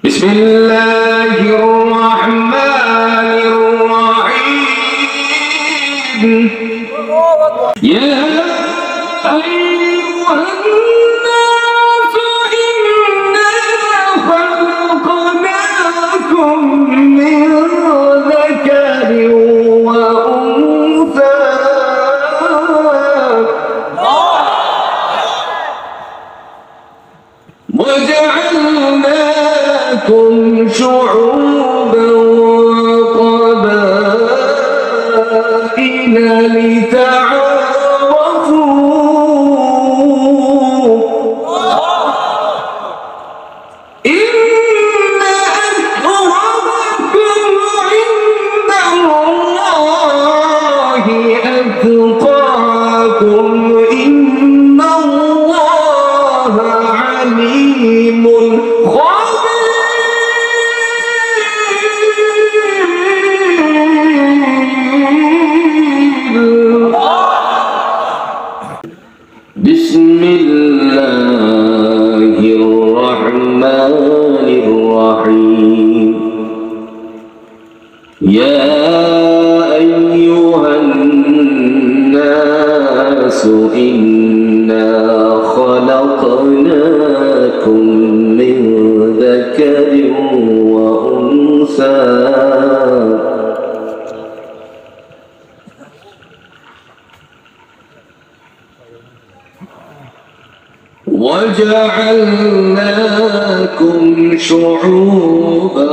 بسم الله الرحمن الرحيم يا أيها الناس إنا خلقناكم من ذكر وأنثى وجعلناكم شعوبا وقبائل لتعارفوا إن أكرمكم عند الله أتقاكم إن الله عليم بسم الله الرحمن الرحيم يا أيها الناس إنا خلقناكم من ذكر وأنثى وجعلناكم شعوبا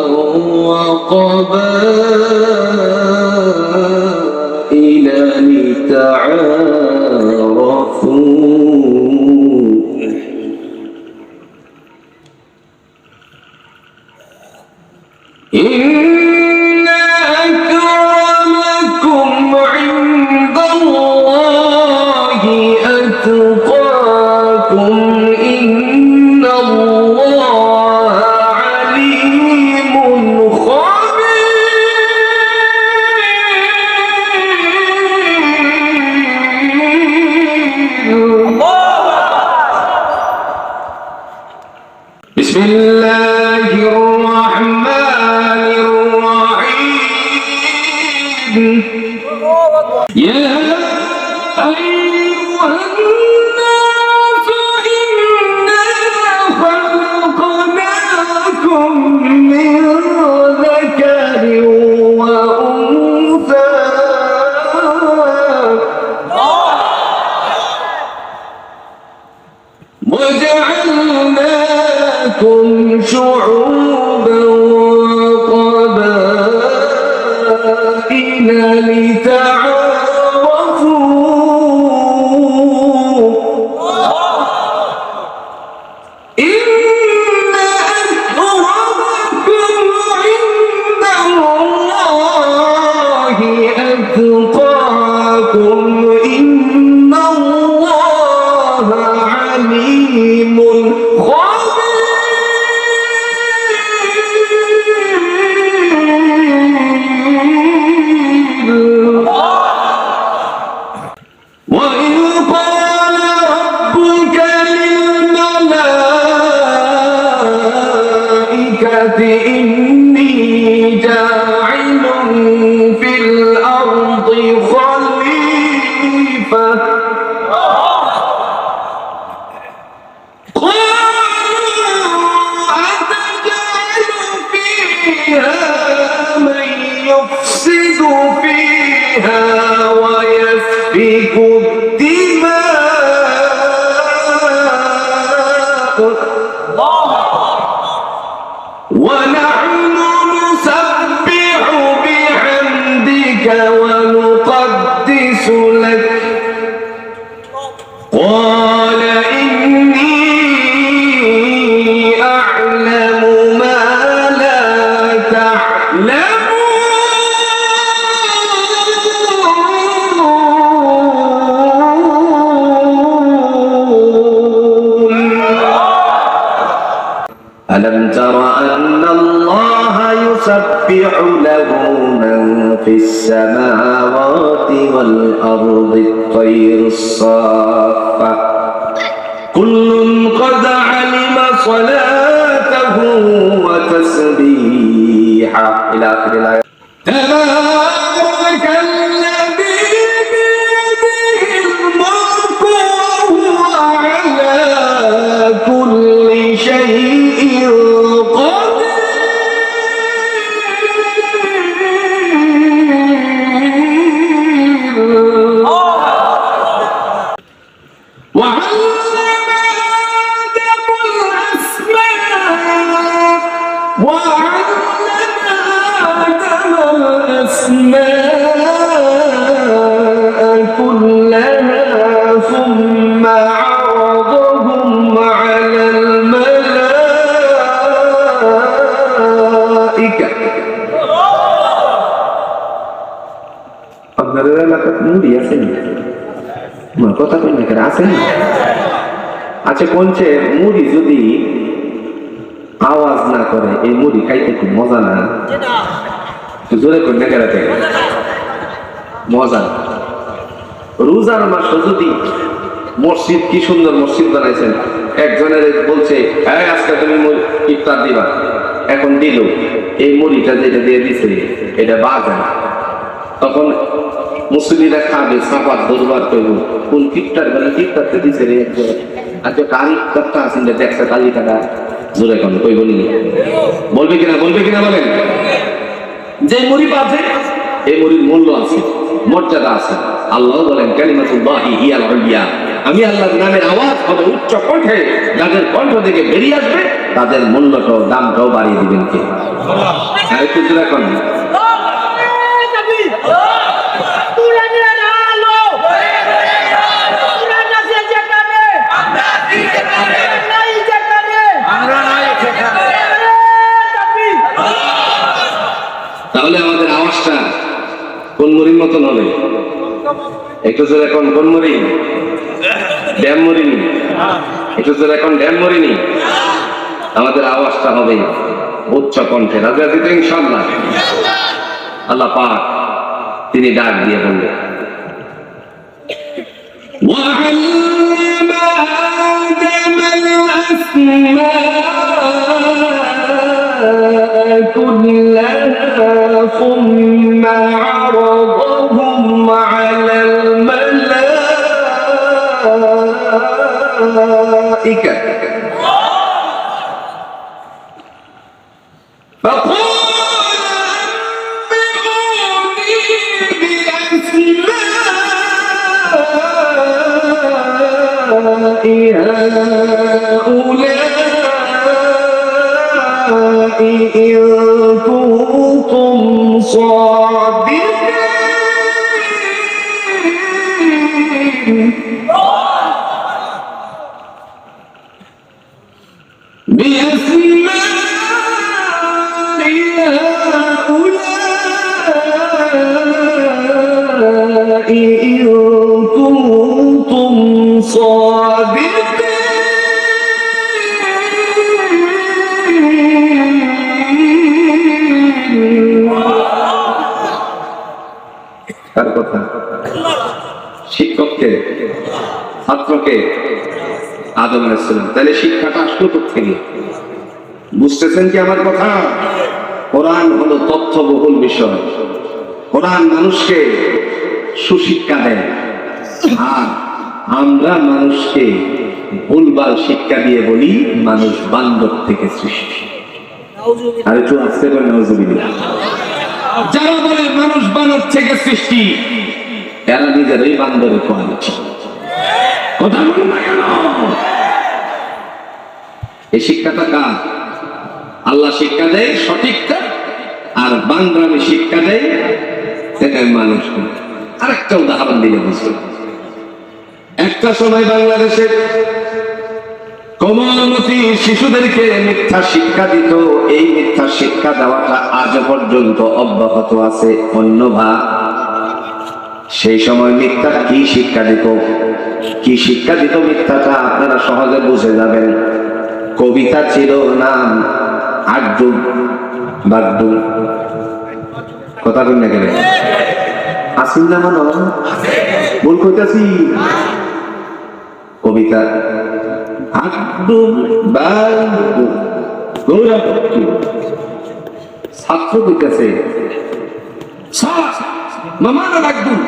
وقبائل لتعارفوا إن أكرمكم عند الله أتقاكم إن الله عليم خبير بسم الله الرحمن الرحيم يا أيها الناس إنا خلقناكم من ذكر وأنثى وجعلناكم شعوبا وقبائل لتعارفوا إن أكرمكم عند الله أتقاكم إن الله عليم وإذ قال ربك للملائكة إني جاعل في الأرض خليفة قالوا أتجعل فيها من يفسد فيها ويسفك الدماء ونحن نسبح بحمدك ونقدس لك قال إني أعلم ما لا تعلمون ألم تر أن الله يسبح له من في السماوات والأرض الطير الصافات كل قد علم صلاته وتسبيحه تسبيحا إلى آخر الآية. تبارك الذي بيده الملك وهو على كل شيء قدير. وعلم آدم الأسماء كلها ثم عرضهم على الملائكة. আপনাদের এলাকায় মুড়ি আছে? কথা কই না কেন আছে? আচ্ছা কোনছে মুড়ি যদি আওয়াজ না করে এই মুড়ি খাইতে খুব মজা না? জোরে কই না কেরাতে মজা। রোজার মাস যদি মসজিদ, কি সুন্দর মসজিদ বানাইছেন, একজনের বলছে আজকে তুমি ইফতার দিবা, এখন দিল এই মুড়িটা যেটা দিয়ে দিছে এটা বাজা, তখন মুসলিরা খাবে, সাফাত দরবার করবো কোন কিপটার বেলা কিপটারতে দিছে রে একজন। আচ্ছা কার ইফতারটা আছেন দেখছে তালিকাটা জোরে কোন কই বলি বলবে কিনা বলেন? যে মুড়ি বাজে এই মুড়ির মূল্য আছে, মর্যাদা আছে। আল্লাহ বলেন কালিমাতুল্লাহি হিয়াল উলিয়া, আমি আল্লাহর নামের আওয়াজ হবে উচ্চ কণ্ঠে, যাদের কণ্ঠ থেকে বেরিয়ে আসবে তাদের মূল্যটাও দামটাও বাড়িয়ে দিবেন কে? আর একটু জোরে কোন তাহলে আমাদের আওয়াজটা কোন মুড়ির মতন হবে? একটু জোরে এখন কোন মুড়ি? ড্যাম মুড়ি নি? একটু জোরে এখন ড্যাম মুড়ি নি? আমাদের আওয়াজটা হবে উচ্চ কণ্ঠে। রাজি আছি তো ইনশাআল্লাহ? আল্লাহ পাক তিনি ডাক দিয়ে বললেন وعلم آدم الأسماء كلها ثم عرضهم على الملائكة فقال أنبئوني بأسماء هؤلاء إن كنتم صادقين. بأسماء هؤلاء إن كنتم صادقين. কার কথা? শিক্ষককে, ছাত্রকে, আদম আলাইহিস সালাম। তাহলে শিক্ষাটা আসলো কোথেকে? বুঝতেছেন কি আমার কথা? কোরআন হলো তথ্যবহুল বিষয়। কোরআন মানুষকে সুশিক্ষা দেয়, আর আমরা মানুষকে ভুলভাল শিক্ষা দিয়ে বলি মানুষ বান্দর থেকে সৃষ্টি। আর একটু আস্তে করে নাউজুবিল্লাহ। যারা বলে মানুষ বানর থেকে সৃষ্টি, এরা নিজেরাই বান্দরে কোয়ালিটি। কথা বলেন না কেন? এই শিক্ষাটা কার? আল্লাহ শিক্ষা দেয় সঠিকটা, আর বান্দরামি শিক্ষা দেয় মানুষ। আরেকটা উদাহরণ দিলে বুঝবেন। একটা সময় বাংলাদেশের কোমলমতি শিশুদেরকে মিথ্যা শিক্ষা দিত। এই মিথ্যা শিক্ষা দেওয়াটা আজ পর্যন্ত অব্যাহত আছে। অন্যভা সেই সময় মিথ্যা কি শিক্ষা দিত, কি শিক্ষা দিত মিথ্যাটা আপনারা সহজে বুঝে যাবেন। কবিতা ছিল নাম আড্ডু বাড্ডু। কথা বল না কেন? আসিল না মানো বল কইতাছি। কবিতা আড্ডু বাড্ডু গৌরা ছাত্র কইতেছে স্যার মামা না একদম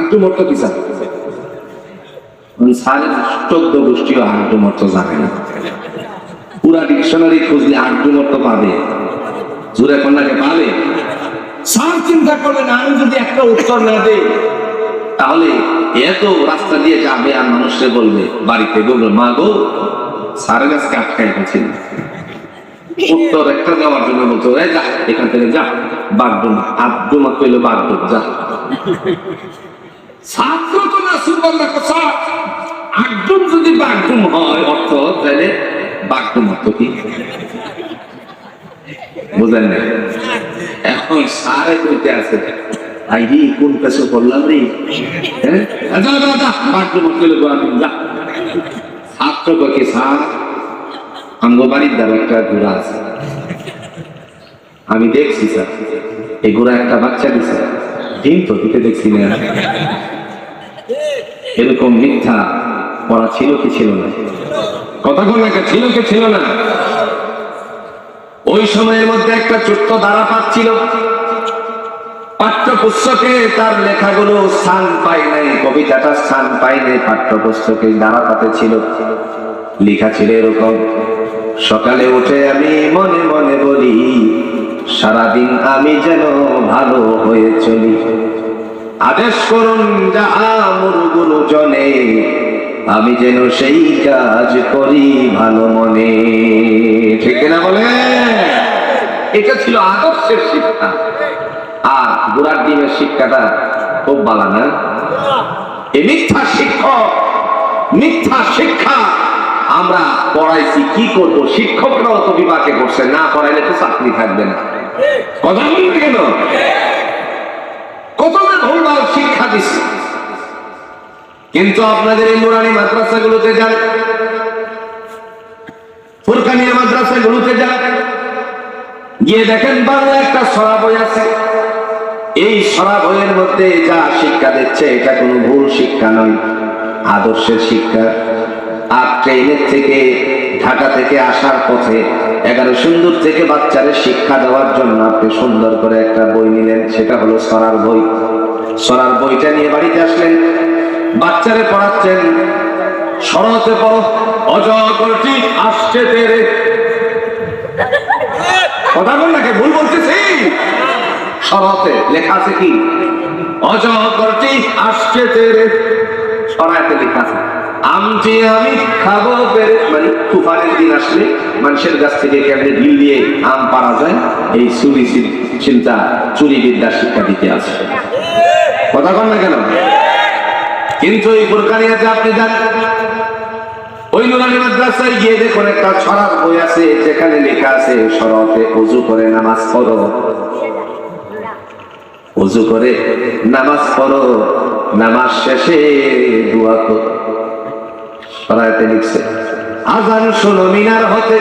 একদম অর্থ কি স্যার? স্যারের 14 গোষ্ঠীও একদম অর্থ জানে না। পুরা ডিকশনারি খুঁজলে একদম অর্থ পাবে, জোরে কন্যাকে পাবে। স্যার চিন্তা করলেন আমি যদি একটা উত্তর না দেই তাহলে এত রাস্তা দিয়ে যাবে আর মানুষকে বলবে বাড়িতে বলবে মা গো স্যারের কাছে আটকাই গেছিল। উত্তর একটা দেওয়ার জন্য বলতো যা এখান থেকে যা বাগডুমা আবডুমা কইলো বাগডুম যা। ছাত্র তো না সুবর্ণা কথা একদম যদি বাগডুম হয় অর্থ তাহলে বাগডুম অর্থ কি বুঝেন না? এখন সারে কইতে আছে আইডি কোন কাছে বললাম রে হ্যাঁ যা যা যা বাগডুম কইলো বাগডুম যা। ছাত্র ককে স্যার আমগো বাড়ির দ্বারা একটা ঘোড়া আছে, আমি দেখছি স্যার এই ঘোড়া একটা বাচ্চা দিছে, ডিম তো দিতে দেখছি না। এরকম মিথ্যা পড়া ছিল কি ছিল না? কথা বল না, ছিল কি ছিল না? ওই সময়ের মধ্যে একটা ছোট্ট ধারা পাচ্ছিল, পাঠ্যপুস্তকে তার লেখাগুলো স্থান পায় নাই, কবিতাটা স্থান পায় নাই, পাঠ্যপুস্তকে ধারা পাতে ছিল। লেখা ছিল এরকম, সকালে উঠে আমি মনে মনে বলি সারাদিন আমি যেন ভালো হয়ে চলি, আদেশ করুন যাহা মোর গুরুজনে আমি যেন সেই কাজ করি ভালো মনে। ঠিক না বলে? এটা ছিল আদর্শের শিক্ষা। আর বুড়ার ডিমের শিক্ষাটা খুব ভালো না? এই মিথ্যা শিক্ষক মিথ্যা শিক্ষা আমরা পড়াইছি, কি করব? শিক্ষকরাও তো বিপাকে করছে, না পড়াইলে তো চাকরি থাকবে না। কথা বলবে কেন? কত ভুলভাল শিক্ষা দিচ্ছে। কিন্তু আপনাদের এই নুরানি মাদ্রাসাগুলোতে যান, ফুরকানিয়া মাদ্রাসাগুলোতে যান, গিয়ে দেখেন বাংলা একটা সরা বই আছে। এই সরা বইয়ের মধ্যে যা শিক্ষা দিচ্ছে এটা কোনো ভুল শিক্ষা নয়, আদর্শের শিক্ষা। আর ট্রেনের থেকে ঢাকা থেকে আসার পথে 11 সুন্দর থেকে বাচ্চাদের শিক্ষা দেওয়ার জন্য আপনি সুন্দর করে একটা বই নিলেন, সেটা হলো সরার বই। সরার বইটা নিয়ে বাড়িতে আসলেন, বাচ্চারে পড়াচ্ছেন সরতে পড়ো অজগরটি আসছে তেরে। কথা বল নাকি ভুল বলতেছি? সরতে লেখা আছে কি অজগরটি আসছে তেরে, সরাতে লেখা আছে আমটি আমি খাবো পেরে। মানে তুফানের দিন আসলে মানুষের কাছ থেকে কেমনে ঢিল দিয়ে আম পারা যায় এই চুরি চিন্তা চুরি বিদ্যার শিক্ষা দিতে আছে। কথা বল না কেন? কিন্তু এই ফুরকানিয়াতে আপনি যান, ওই নুরানি মাদ্রাসায় গিয়ে দেখুন একটা ছড়ার বই আছে, যেখানে লেখা আছে সরতে ওযু করে নামাজ পড়ো, ওযু করে নামাজ পড়ো, নামাজ শেষে দোয়া করো। সরাতে লিখছে আজান শোনো মিনার হতে,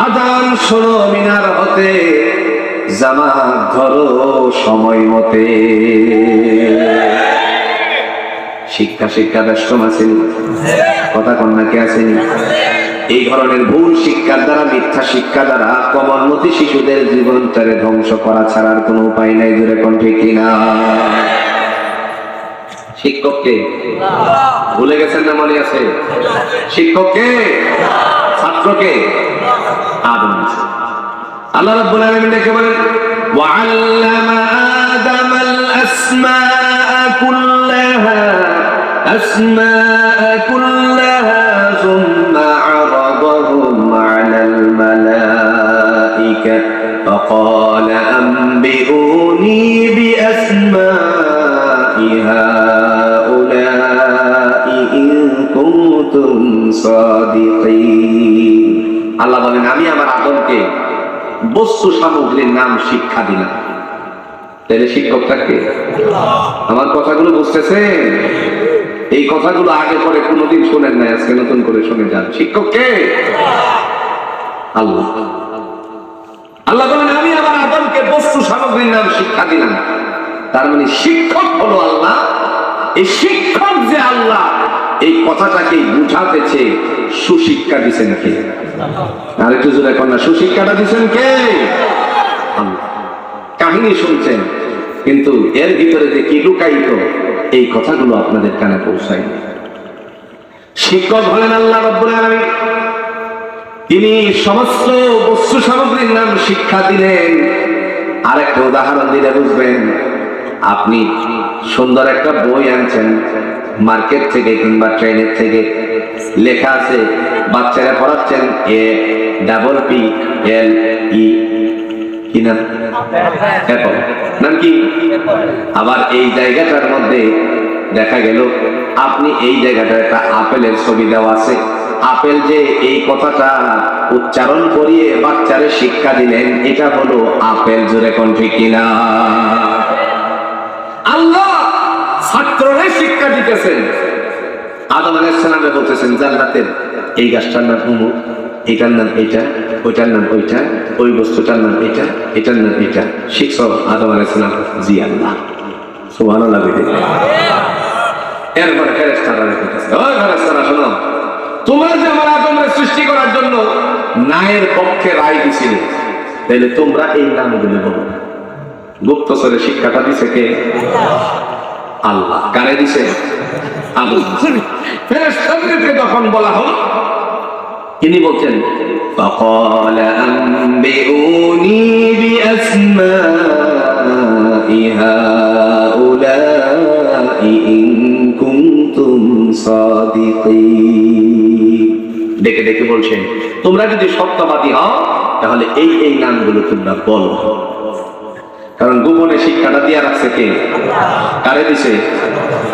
আজান শোনো মিনার হতে, জামাত ধরো সময় মতে। শিক্ষা শিক্ষা ব্যস্ত আছেন, কথা কন্যাকে আছেন। এই ধরনের ভুল শিক্ষার দ্বারা, মিথ্যা শিক্ষা দ্বারা কমলমতি শিশুদের জীবনটারে ধ্বংস করা ছাড়ার কোনো উপায় নাই। জোরে কোন ঠিক কিনা? শিক্ষককে ভুলে গেছেন না? মনে আছে? শিক্ষককে, ছাত্রকে আদম। আল্লাহ রাব্বুল আলামিন ডেকে বলেন ওয়া'আল্লামা আদামাল আসমাআ কুল্লাহা সুম্মা আরাদাহুম আলাল মালাইকা ফাকালা আনবিউনি বিআসমাই হাউলাই ইন কুনতুম সাদিকিন। আল্লাহ বলেন আমি আমার আদমকে বস্তু সামগ্রীর নাম শিক্ষা দিলাম। তাহলে শিক্ষকটাকে, আমার কথাগুলো বুঝতেছেন? এই কথাগুলো আগে পরে কোনোদিন শোনেন নাই, আজকে নতুন করে শুনে যান। শিক্ষককে আল্লাহ। আল্লাহ বলেন আমি আমার আদমকে বস্তু সামগ্রীর নাম শিক্ষা দিলাম। তার মানে শিক্ষক হলো আল্লাহ। এই শিক্ষক যে আল্লাহ, এই কথাটাকে বুঝাতেছে সুশিক্ষা দিচ্ছেন কে? আরেকটু জোরে কন্যা, সুশিক্ষাটা দিচ্ছেন কে? কাহিনী শুনছেন, কিন্তু এর ভিতরে যে কি লুকায়িত এই কথাগুলো আপনাদের কানে পৌঁছায়নি। শিক্ষক হলেন আল্লাহ রাব্বুল আলামিন। তিনি সমস্ত বস্তু সামগ্রীর নাম শিক্ষা দিলেন। আরেকটা উদাহরণ দিলে বুঝবেন। আপনি সুন্দর একটা বই আনছেন মার্কেট থেকে কিংবা ট্রেনের থেকে, লেখা আছে, বাচ্চারা পড়াচ্ছেন APPLE, কি নাম? অ্যাপল নাম কি? আবার এই জায়গাটার মধ্যে দেখা গেল আপনি এই জায়গাটা একটা আপেলের ছবি দেওয়া আছে। আপেল যে এই কথাটা উচ্চারণ করিয়ে বাচ্চারে শিক্ষা দিলেন, এটা হলো আপেল। জোরে কোন ঠিক কিনা? আল্লাহ ছাত্ররে শিক্ষা দিতেছেন। আদম আলাইহিস সালামকে বলতেছেন জান্নাতের এই গাছটার নাম অমুক, এটার নাম এইটা, ওইটার নাম ওইটা, ওই বস্তুটার নাম এটা, এটার নাম এটা। শিখছ আদম আলাইহিস সালাম? জি আল্লাহ। সুবহানাল্লাহ। এরপরে ফেরেশতারা বলতেছে, ওই ফেরেশতারা শোনো, তোমরা যে আমার আদমের সৃষ্টি করার জন্য ন্যায়ের পক্ষে রায় দিছিলে, তাহলে তোমরা এই নামগুলো বলো। গুপ্তচরের শিক্ষাটা দিছে কে? আল্লাহ। কারে দিছে? আল্লাহ। ফেরেশতাদেরকে যখন বলা হলো, তিনি বলছেন فقال أنبئوني بأسماء هؤلاء إن كنتم صادقين। ডেকে ডেকে বলছেন, তোমরা যদি সত্যবাদী হও তাহলে এই এই নামগুলো তোমরা বলো। কারণ গোপনে শিক্ষাটা দিয়ে রাখছে কে? কারে দিছে?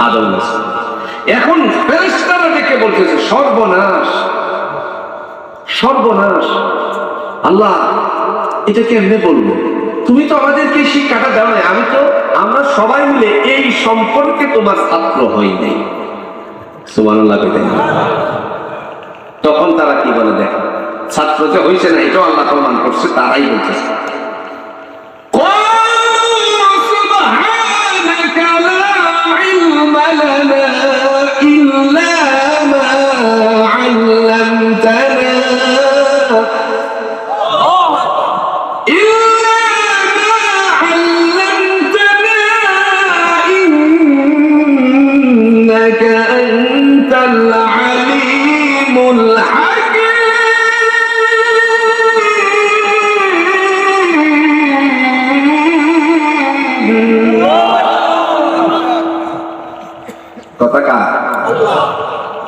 আদম। এখন ফেরেশতারা ডেকে বলতেছে, সর্বনাশ, সর্বনাশ। আল্লাহ, এটা কেমনে বলবো? তুমি তো আমাদেরকে শিক্ষাটা দাও না। আমরা সবাই মিলে এই সম্পর্কে তোমার ছাত্র হই নাই। সুবহানাল্লাহ। তখন তারা কি বলে দেখো, ছাত্র যে হইছে না এটাও আল্লাহ প্রমাণ করছে। তারাই বলতেছে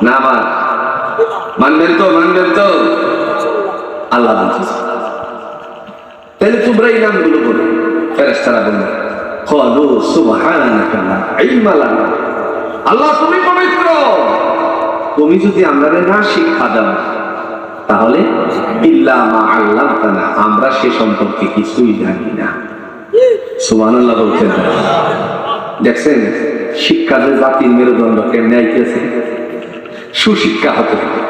না আমার মানবেন তো? মানবেন তো? আল্লাহ বলতেছে তাহলে তোমরা এই নামগুলো বলো। ফেরেশতারা বললেন ক্বালু সুবহানাকা লা ইলমা লানা, আল্লাহ তুমি পবিত্র, তুমি যদি আমাদের না শিক্ষা দাও তাহলে ইল্লা মা আল্লামতানা, আমরা সে সম্পর্কে কিছুই জানি না। সুবহানাল্লাহ বলছেন। দেখছেন শিক্ষা যে জাতির মেরুদণ্ড কেমনে আইতেছে। সুশিক্ষা হতে হবে।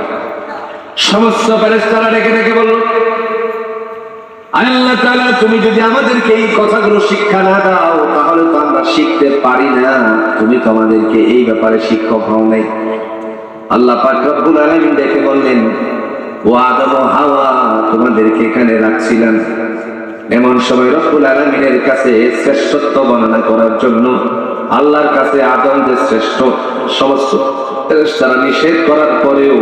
সমস্ত ফেরেশতারা ডেকে ডেকে বলল, আল্লাহ তাআলা তুমি যদি আমাদেরকে এই কথাগুলো শিক্ষা না দাও তাহলে তো আমরা শিখতে পারি না। তুমি তো আমাদেরকে এই ব্যাপারে শিক্ষক হও নাই। আল্লাহ পাক রব্বুল আলামিন ডেকে বললেন, ও আদম ও হাওয়া, তোমাদেরকে এখানে রাখছিলাম এমন সময় রব্বুল আলামিনের কাছে শ্রেষ্ঠত্ব বর্ণনা করার জন্য, আল্লাহর কাছে আদম যে শ্রেষ্ঠ, সমস্ত ফেরেশতারা নিষেধ করার পরেও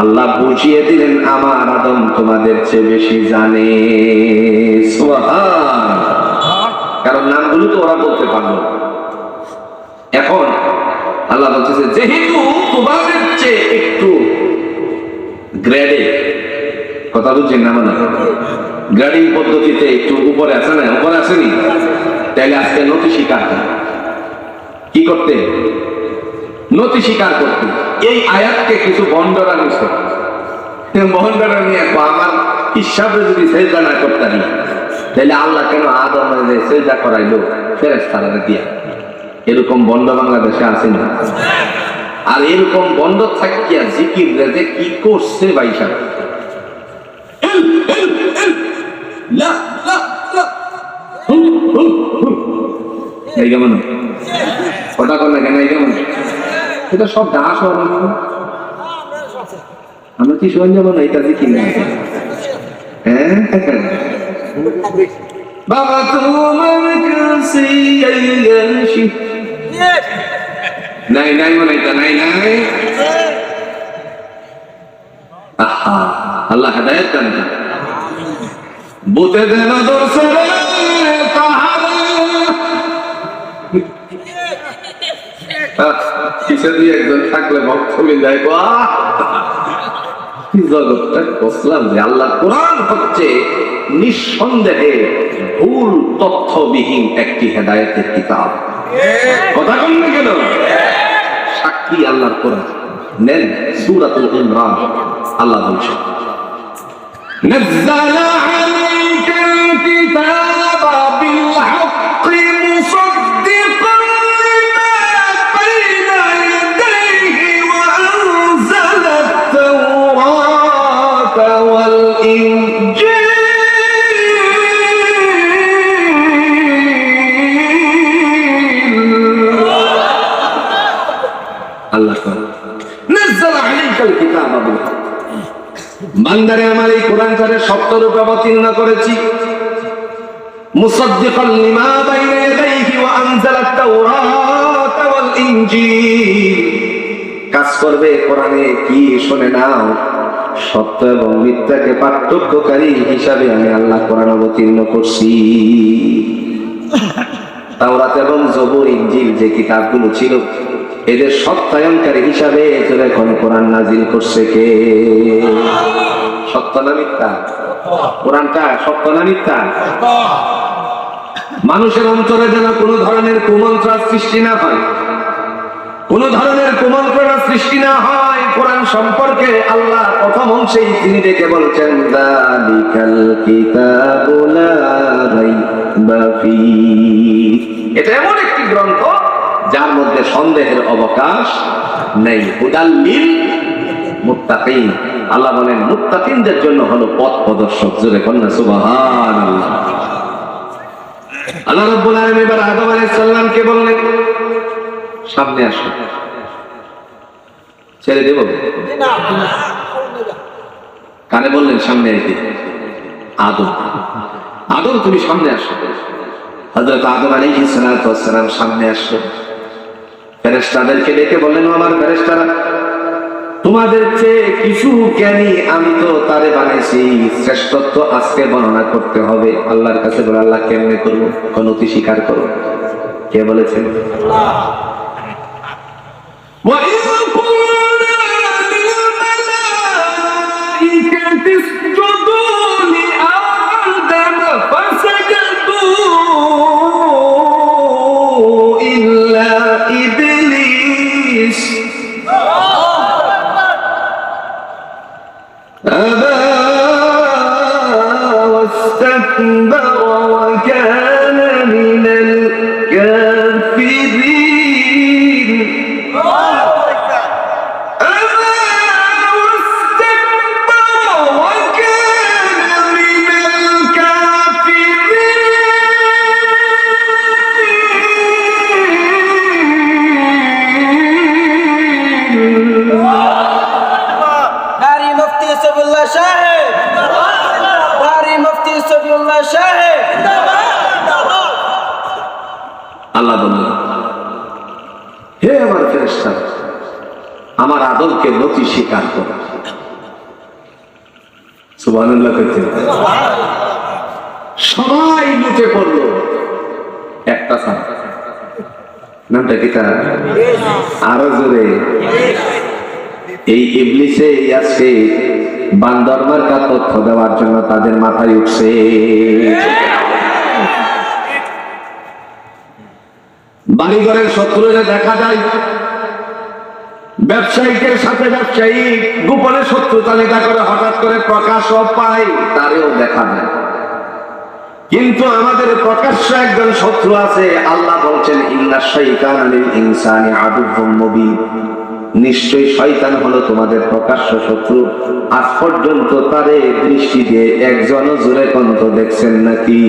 আল্লাহ বুঝিয়ে দিলেন আমার আদম তোমাদের চেয়ে বেশি জানে। সুবহান। কারণ নামগুলো তো ওরা বলতে পারলো। এখন আল্লাহ বলতেছে যেহেতু তোমাদের চেয়ে একটু গ্রেডে, কথা বুঝছেন না? মানে গ্রেডিং পদ্ধতিতে একটু উপরে আছে না? উপরে আসেনি? তাইলে আজকে নথি স্বীকার কি করতে? নথি স্বীকার করতে। এই আয়াতকে কিছু বন্ডরা নিছে, বন্ডরা নিয়ে আমার হিসাবে যদি সেজদা না করতে পারি তাহলে আল্লাহ কেন আদম সেজদা করাইলো ফেরেশতারা দিয়া? এরকম বন্ড বাংলাদেশে আছে না? আর এরকম বন্ড থাকিয়া জিকির যে কি করছে ভাইসা, এই কেমন ওটা কর না কেন? এই কেমন এটা সব দাস হবে। আমরা কি শোন যাবো না? এটা জিকির না? হ্যাঁ বাবা তোমার কাছে আসি। নাই নাই মনে নাই নাই। আহা, আল্লাহ হেদায়েত দেন। বুতে দেন দোসরে তাহারা কিসে দিয়ে একজন থাকলে ভক্ত মিলাই জগৎটা বসলাম যে আল্লাহ কোরআন হচ্ছে নিঃসন্দেহে ভুল তথ্যবিহীন একটি হেদায়েতের কিতাব। কথা বলেন না কেন? সাক্ষী আল্লাহর কোরআন। নেন সূরাতুল ইমরান, আল্লাহ বলছেন নাযালা আলাইকাল কিতাবা বিল হাক্কি মুসাদ্দিকান লিমা বাইনা ইয়াদাইহি ওয়া আনজালা আত-তাওরাতা ওয়াল ইনজিল আল্লাহ নাযালা আলাইকাল কিতাবা বিল হাক্কি, বান্দারে আমার এই কোরআনটারে সত্যরূপে অবতীর্ণ করেছি। মুসাদ্দিকান লিমা বাইনা ইয়াদাইহি ওয়া আনজালা আত-তাওরাতা ওয়াল ইনজিল, কাজ করবে কোরআনে কি শুনে নাও, সত্য এবং মিথ্যাকে পার্থক্যকারী হিসাবে আমি আল্লাহ কোরআন অবতীর্ণ করছি। তাওরাত এবং জবুর, ইনজিল যে কিতাবগুলো ছিল এদের সত্যায়নকারী হিসাবে যখন কোরআন নাজিল করছে কে? সত্য না মিথ্যা? কোরআনটা সত্য না মিথ্যা? মানুষের অন্তরে যেন কোনো ধরনের কুমন্ত্র সৃষ্টি না হয়, কোনো ধরনের কুমন্ত্রণা সৃষ্টি না হয়। কোরআন সম্পর্কে আল্লাহ প্রথম অংশেই তিনি ডেকে বলছেন যালিকাল কিতাবু লা রাইবা ফীহি, এটা এমন একটি গ্রন্থ যার মধ্যে সন্দেহের অবকাশ নেই। হুদাল লিল মুত্তাকিন, আল্লাহ বলেন মুত্তাকিনদের জন্য হলো পথ প্রদর্শক। জোরে কন্যা সুবহানাল্লাহ। আল্লাহ রাব্বুল আলামিন এবার আদম আলাইহিস সালামকে বললেন সামনে আসো। ছেড়ে দেব? কানে বললেন সামনে আইতে। আদম, আদম তুমি সামনে আসো। হযরত আদম আলাইহিস সালাম সামনে আসলো। ফেরেশতাদেরকে ডেকে বললেন, আমার ফেরেশতারা, তোমাদের চেয়ে কিছু জ্ঞানী আমি তো তারে বানাইছি, শ্রেষ্ঠত্ব আজকে বর্ণনা করতে হবে। আল্লাহর কাছে বলে, আল্লাহ কেমনে করবো? নতি স্বীকার করো। কে বলেছেন? আল্লাহ। وَإِذْ قُلْنَا لِلْمَلَائِكَةِ اسْجُدُوا لِآدَمَ فَسَجَدُوا إِلَّا إِبْلِيسَ أَبَى وَاسْتَكْبَرَ وَكَانَ مِنَ الْكَافِرِينَ আল্লাহ বললেন, হে আমার ফেরেশতা, আমার আদমকে নতি স্বীকার করো। সুবহানাল্লাহ কইতে সবাই লুটে পড়লো, একটা ছাড়া। নামটা কি তার? আরো জোরে। এই ইবলিসে আজকে বান্দর মার্কা তথ্য দেওয়ার জন্য তাদের মাথায় উঠছে। বাড়িঘরের শত্রুরা দেখা যায়, ব্যবসায়িকের সাথে ব্যবসায়ী গোপনে শত্রুতানিতা করে হঠাৎ করে প্রকাশও পায়, তারেও দেখা যায়। কিন্তু আমাদের প্রকাশ্য একজন শত্রু আছে। আল্লাহ বলছেন ইন্নাশ শাইতানা লিল ইনসানি আদুউম মুবিন, নিশ্চয়ই শয়তান হলো তোমাদের প্রকাশ্য শত্রু। আজ পর্যন্ত তারে দৃষ্টি দিয়ে একজনও জোরে কন্ত দেখছেন নাকি?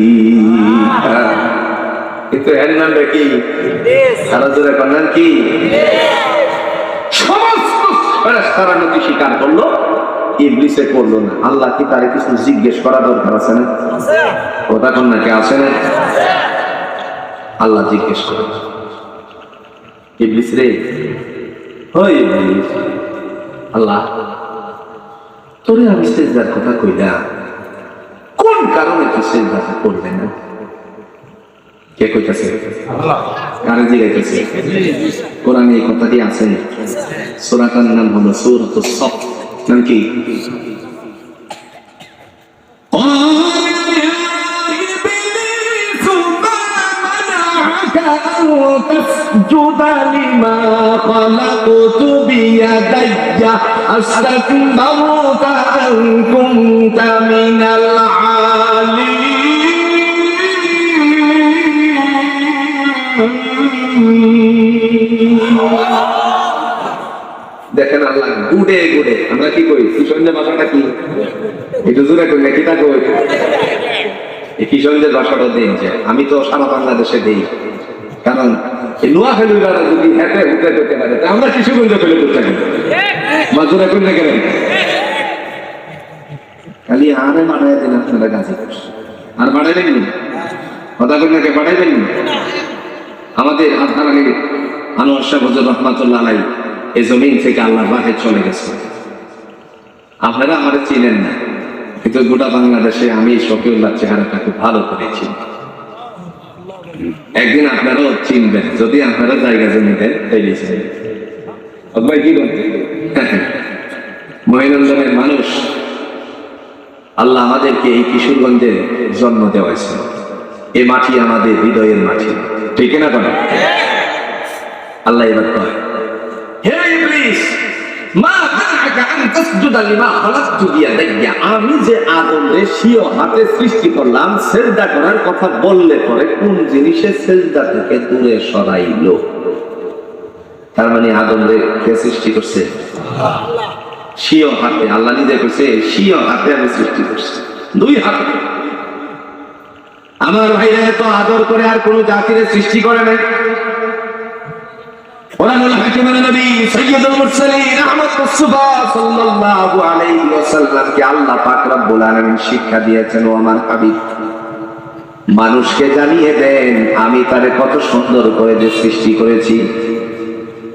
কিন্তু এর নামটা কি? সারা জোরে কন্যান কি? সমস্ত ফেরেশতারা নতি স্বীকার করলো, ইবলিসে করলো না, আল্লাহ কি তারে কিছু জিজ্ঞেস করা দরকার আছে না? কথা কোন নাকি আছে না? আল্লাহ জিজ্ঞেস করে, ইবলিস রে, ওই ইবলিস, আল্লাহ তোরে আমি সিজদার কথা কইলাম, কোন কারণে তুই সিজদাটা করবে না? কে কইতাছে? আল্লাহ। কারে জিজ্ঞাসা? কোরআনে এই কথাটি আছে। সূরাটার নাম হলো সূরাতুস সাফ। নাম কি? تسجد لما خلقت بيدي أستكبرت أم كنت من العالين দেখেন আল্লাহ গুডে গুডে, আমরা কি কই কিশোরদের ভাষাটা কি একটু জোরে কই নাকি তা কই এই কিশোরদের ভাষাটা দেন যে আমি তো সারা বাংলাদেশে দেই, কারণ এই নোয়াখালী যারা যদি হেঁটে হুটে করতে পারে তা আমরা কিশোরগঞ্জ ফেলে করতে পারি মা জোরে কই না কেন খালি আরে বাড়াই দিন আপনারা গাছে আর বাড়াইবেন না, কথা কই নাকি বাড়াইবেন না। আমাদের আধারানির আনোয়ার শাহ হুজুর রহমাতুল্লাহ আলাইহি এই জমিন থেকে আল্লাহর বাহে চলে গেছে। আপনারা আমারে চিনেন না, কিন্তু গোটা বাংলাদেশে আমি শফিউল্লাহ চেহারাটা খুব ভালো করে চিনি। একদিন আপনারাও চিনবেন যদি আপনারা জায়গা জমি দেন তৈরি ছিলেন। ভাই কি মহিনন্দনের মানুষ, আল্লাহ আমাদেরকে এই কিশোরগঞ্জে জন্ম দেওয়াইছে। এই মাটি আমাদের হৃদয়ের মাটি, ঠিক না? বলে আল্লাহ এবার কয়, হে ইবলিস, মা মানাকা আন তাসজুদা লিমা খালাকতু বিয়াদাইয়া, আমি যে আদমরে স্বীয় হাতে সৃষ্টি করলাম, সিজদা করার কথা বললে পরে কোন জিনিসে সিজদা থেকে দূরে সরাইলো? তার মানে আদমরে কে সৃষ্টি করছে? আল্লাহ। স্বীয় হাতে, আল্লাহ নিজে কইছে স্বীয় হাতে আমি সৃষ্টি করছি, দুই হাতে। আমার ভাইরা এত আদর করে আর কোন জাতির সৃষ্টি করে নাই। কোরআনুল হাকিমের নবী সাইয়্যিদুল মুরসালিন আহমদ মুস্তাফা সাল্লাল্লাহু আলাইহি ওয়াসাল্লাম কে আল্লাহ পাক রব্বুল আলামিন শিক্ষা দিয়েছেন, ও আমার হাবিব মানুষকে জানিয়ে দেন আমি তারে কত সুন্দর করে যে সৃষ্টি করেছি।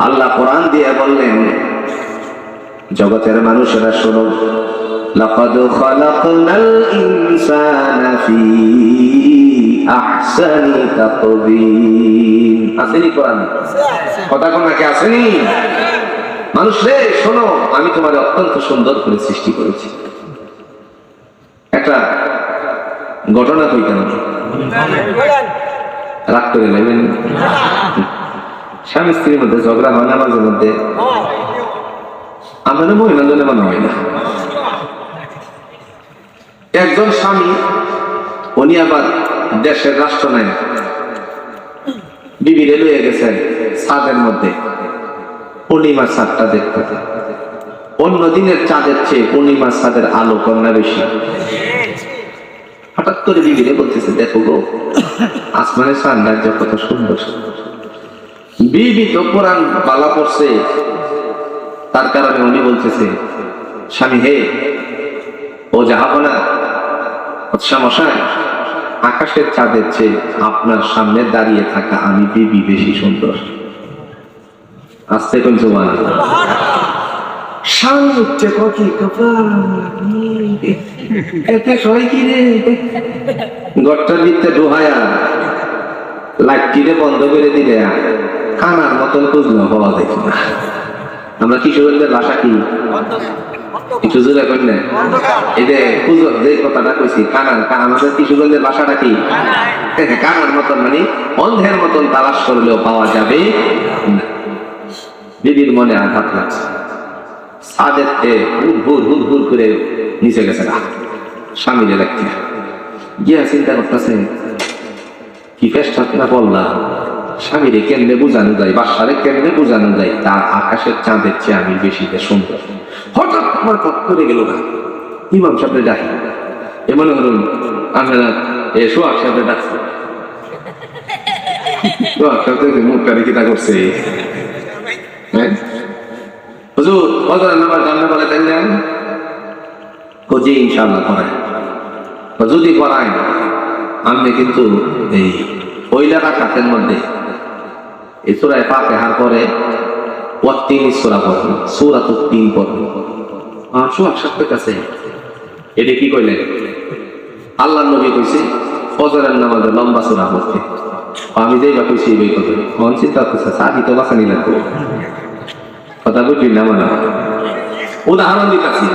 আল্লাহ কোরআন দিয়ে বললেন, জগতের মানুষেরা শোনো, লাকাদ খালাকনাল ইনসানা ফি আহসানি তাকবীর। আসেনি কোরআনে? কথা কোন নাকি আসেনি? মানুষ রে শোনো, আমি তোমার অত্যন্ত সুন্দর করে সৃষ্টি করেছি। একটা ঘটনা কইতাম, রাগ করে নেবেন। স্বামী স্ত্রীর মধ্যে ঝগড়া হয় না মাঝে মধ্যে? আমাদের মহিলাদের মনে হয় না। একজন স্বামী, উনি আবার দেশের রাষ্ট্রনায়ক, বিবিরে লইয়া গেছেন ছাদের মধ্যে পূর্ণিমার চাঁদটা দেখতে। অন্য দিনের চাঁদের চেয়ে পূর্ণিমার চাঁদের আলো কন্যা বেশি। হঠাৎ করে বিবিরে বলতেছে, দেখো গো আসমানের চাঁদ কত সুন্দর। বিবি তো কোরআন বালা পড়ছে, তার কারণে উনি বলতেছে, স্বামী হে, ও জাহাপনা, মশাই, আকাশের চাঁদের চেয়ে আপনার সামনে দাঁড়িয়ে থাকা আমি বিবি বেশি সুন্দর। আসতে কোন জোয়ান স্বামী উঠছে ককি এতে সবাই কি রে গড়টার ভিতরে ঢোহায়া লাইটটিরে বন্ধ করে দিলে কানার মতন খুঁজলো হওয়া দেখি না। আমরা কিশোরদের ভাষা কি কিছু জোরে করি না, এই যে পুজোর যে কথাটা কইছি কানার, আমাদের কিশোরগঞ্জের ভাষাটা কি কানার মতন, মানে অন্ধের মতন তালাশ করলেও পাওয়া যাবে না। বিবির মনে আঘাত লাগছে, সাদের হুর হুর হুর করে নিচে গেছে স্বামীরে রাখতে গিয়া চিন্তা করতেছে কি ফেসটা না বললাম, স্বামীরে কেমনে বুঝানো যায়, বাসারে কেমনে বুঝানো যায় তার আকাশের চাঁদের চেয়ে আমি বেশি সুন্দর। হঠাৎ আমার পথ করে গেল না, ইমাম সাহেবের ডাকি, এ মনে করুন আপনারা সোহাগ সাহেবের ডাকছে, সোহাগ সাহেব মুখটা রেখে তা করছে, হুজুর ফজরের নামাজ জানতে বলে তাই না, ও যে ইনশাআল্লাহ করায়, যদি করায় আমি কিন্তু এই পয়লা রাকাতের মধ্যে এই সূরা ফাতিহার পরে ওয়াত্তিন সূরা পড়বেন, সূরাতুত তিন পড়বেন। সোহাগ সাহেবের কাছে এটা কি কইলেন? আল্লাহ নবী কইছে ফজরের নামাজে লম্বা সূরা পড়তে। আমি যেই বা কইছি এই কথা কোন চিন্তা করছে সাহি তো বাসানি লাগবে কথা বুঝলি না মানে উদাহরণ দিতেছি।